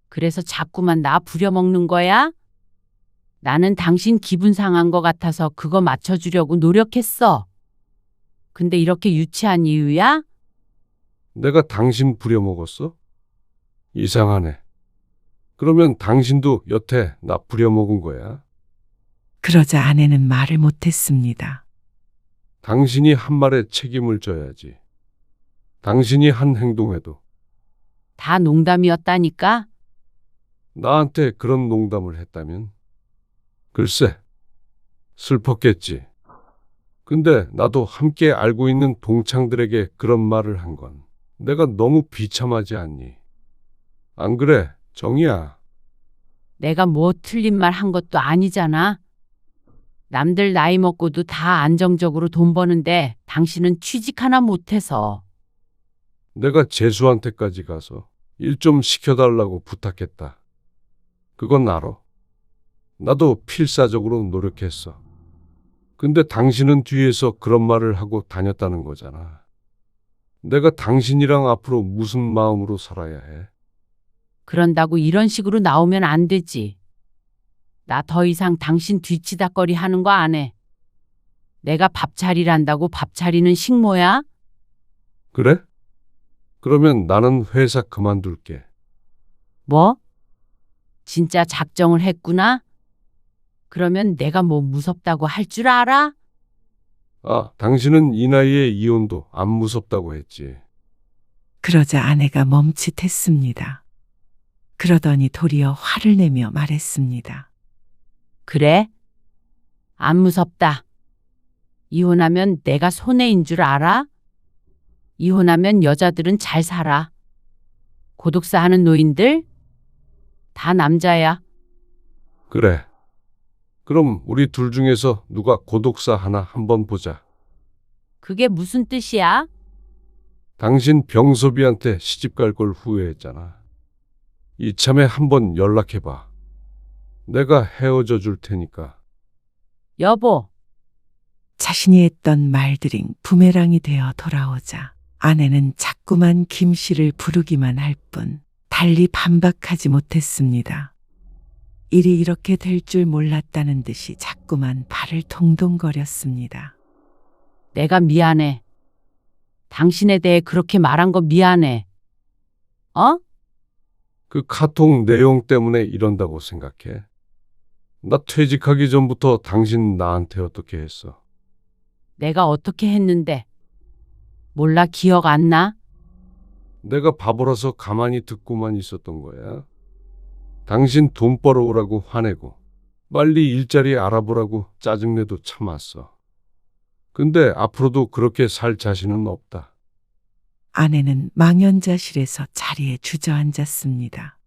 그래서 자꾸만 나 부려먹는 거야? 나는 당신 기분 상한 거 같아서 그거 맞춰주려고 노력했어. 근데 이렇게 유치한 이유야? 내가 당신 부려먹었어? 이상하네. 그러면 당신도 여태 나 부려먹은 거야? 그러자 아내는 말을 못했습니다. 당신이 한 말에 책임을 져야지. 당신이 한 행동에도 다 농담이었다니까? 나한테 그런 농담을 했다면? 글쎄, 슬펐겠지. 근데 나도 함께 알고 있는 동창들에게 그런 말을 한 건 내가 너무 비참하지 않니? 안 그래, 정이야? 내가 뭐 틀린 말 한 것도 아니잖아. 남들 나이 먹고도 다 안정적으로 돈 버는데 당신은 취직 하나 못해서. 내가 재수한테까지 가서 일 좀 시켜달라고 부탁했다. 그건 알아. 나도 필사적으로 노력했어. 근데 당신은 뒤에서 그런 말을 하고 다녔다는 거잖아. 내가 당신이랑 앞으로 무슨 마음으로 살아야 해? 그런다고 이런 식으로 나오면 안 되지. 나 더 이상 당신 뒤치다거리 하는 거 안 해. 내가 밥 차리란다고 밥 차리는 식모야? 그래? 그러면 나는 회사 그만둘게. 뭐? 진짜 작정을 했구나? 그러면 내가 뭐 무섭다고 할 줄 알아? 아, 당신은 이 나이에 이혼도 안 무섭다고 했지. 그러자 아내가 멈칫했습니다. 그러더니 도리어 화를 내며 말했습니다. 그래? 안 무섭다. 이혼하면 내가 손해인 줄 알아? 이혼하면 여자들은 잘 살아. 고독사 하는 노인들? 다 남자야. 그래. 그럼 우리 둘 중에서 누가 고독사 하나 한번 보자. 그게 무슨 뜻이야? 당신 병섭이한테 시집갈 걸 후회했잖아. 이참에 한번 연락해봐. 내가 헤어져 줄 테니까. 여보, 자신이 했던 말들이 부메랑이 되어 돌아오자 아내는 자꾸만 김 씨를 부르기만 할 뿐 달리 반박하지 못했습니다. 일이 이렇게 될 줄 몰랐다는 듯이 자꾸만 발을 동동거렸습니다. 내가 미안해. 당신에 대해 그렇게 말한 거 미안해. 어? 그 카톡 내용 때문에 이런다고 생각해. 나 퇴직하기 전부터 당신 나한테 어떻게 했어? 내가 어떻게 했는데? 몰라, 기억 안 나? 내가 바보라서 가만히 듣고만 있었던 거야. 당신 돈 벌어오라고 화내고 빨리 일자리 알아보라고 짜증내도 참았어. 근데 앞으로도 그렇게 살 자신은 없다. 아내는 망연자실에서 자리에 주저앉았습니다.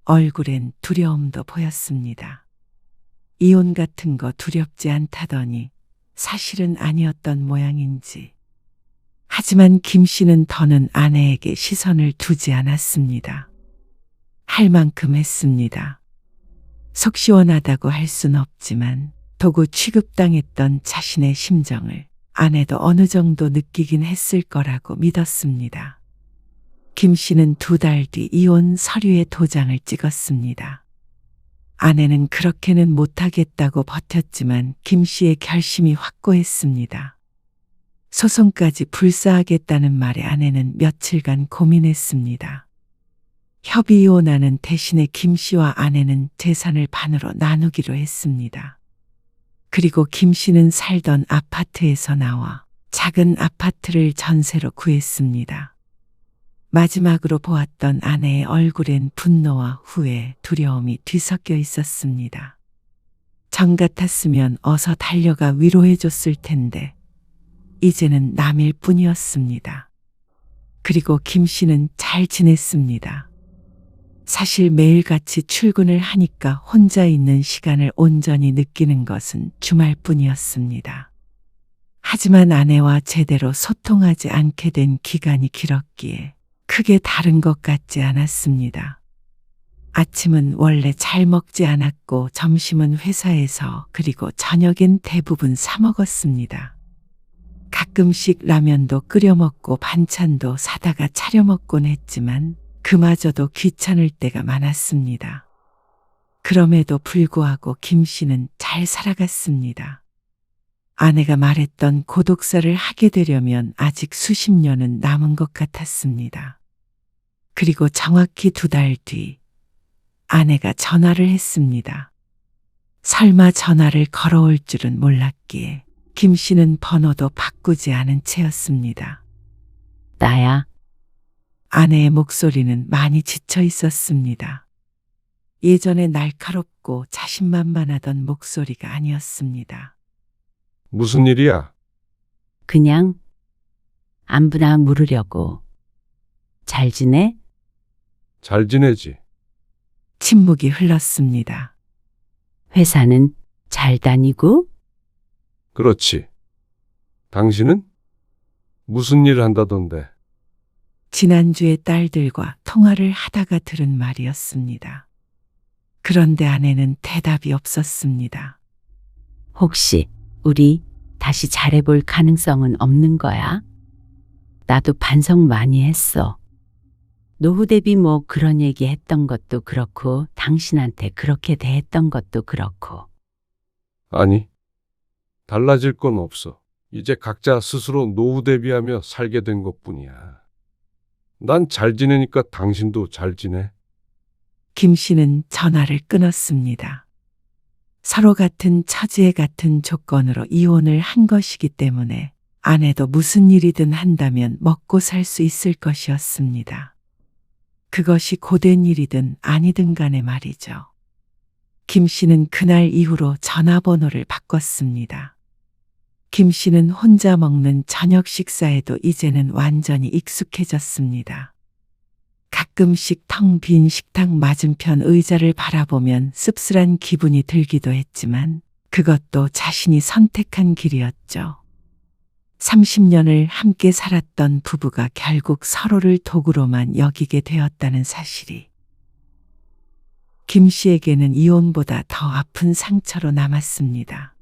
얼굴엔 두려움도 보였습니다. 이혼 같은 거 두렵지 않다더니 사실은 아니었던 모양인지. 하지만 김 씨는 더는 아내에게 시선을 두지 않았습니다. 할 만큼 했습니다. 속 시원하다고 할 순 없지만 도구 취급당했던 자신의 심정을 아내도 어느 정도 느끼긴 했을 거라고 믿었습니다. 김 씨는 2달 뒤 이혼 서류에 도장을 찍었습니다. 아내는 그렇게는 못하겠다고 버텼지만 김 씨의 결심이 확고했습니다. 소송까지 불사하겠다는 말에 아내는 며칠간 고민했습니다. 협의 이혼하는 대신에 김 씨와 아내는 재산을 반으로 나누기로 했습니다. 그리고 김 씨는 살던 아파트에서 나와 작은 아파트를 전세로 구했습니다. 마지막으로 보았던 아내의 얼굴엔 분노와 후회, 두려움이 뒤섞여 있었습니다. 정 같았으면 어서 달려가 위로해줬을 텐데 이제는 남일 뿐이었습니다. 그리고 김 씨는 잘 지냈습니다. 사실 매일같이 출근을 하니까 혼자 있는 시간을 온전히 느끼는 것은 주말뿐이었습니다. 하지만 아내와 제대로 소통하지 않게 된 기간이 길었기에 크게 다른 것 같지 않았습니다. 아침은 원래 잘 먹지 않았고 점심은 회사에서 그리고 저녁엔 대부분 사 먹었습니다. 가끔씩 라면도 끓여 먹고 반찬도 사다가 차려 먹곤 했지만 그마저도 귀찮을 때가 많았습니다. 그럼에도 불구하고 김 씨는 잘 살아갔습니다. 아내가 말했던 고독사를 하게 되려면 아직 수십 년은 남은 것 같았습니다. 그리고 정확히 2달 뒤 아내가 전화를 했습니다. 설마 전화를 걸어올 줄은 몰랐기에 김 씨는 번호도 바꾸지 않은 채였습니다. 나야. 아내의 목소리는 많이 지쳐 있었습니다. 예전에 날카롭고 자신만만하던 목소리가 아니었습니다. 무슨 일이야? 그냥 안부나 물으려고. 잘 지내? 잘 지내지? 침묵이 흘렀습니다. 회사는 잘 다니고? 그렇지. 당신은? 무슨 일 한다던데? 지난주에 딸들과 통화를 하다가 들은 말이었습니다. 그런데 아내는 대답이 없었습니다. 혹시 우리 다시 잘해볼 가능성은 없는 거야? 나도 반성 많이 했어. 노후 대비 뭐 그런 얘기 했던 것도 그렇고 당신한테 그렇게 대했던 것도 그렇고. 아니, 달라질 건 없어. 이제 각자 스스로 노후 대비하며 살게 된 것뿐이야. 난 잘 지내니까 당신도 잘 지내. 김 씨는 전화를 끊었습니다. 서로 같은 처지에 같은 조건으로 이혼을 한 것이기 때문에 아내도 무슨 일이든 한다면 먹고 살 수 있을 것이었습니다. 그것이 고된 일이든 아니든 간에 말이죠. 김 씨는 그날 이후로 전화번호를 바꿨습니다. 김 씨는 혼자 먹는 저녁 식사에도 이제는 완전히 익숙해졌습니다. 가끔씩 텅 빈 식탁 맞은편 의자를 바라보면 씁쓸한 기분이 들기도 했지만 그것도 자신이 선택한 길이었죠. 30년을 함께 살았던 부부가 결국 서로를 도구로만 여기게 되었다는 사실이 김 씨에게는 이혼보다 더 아픈 상처로 남았습니다.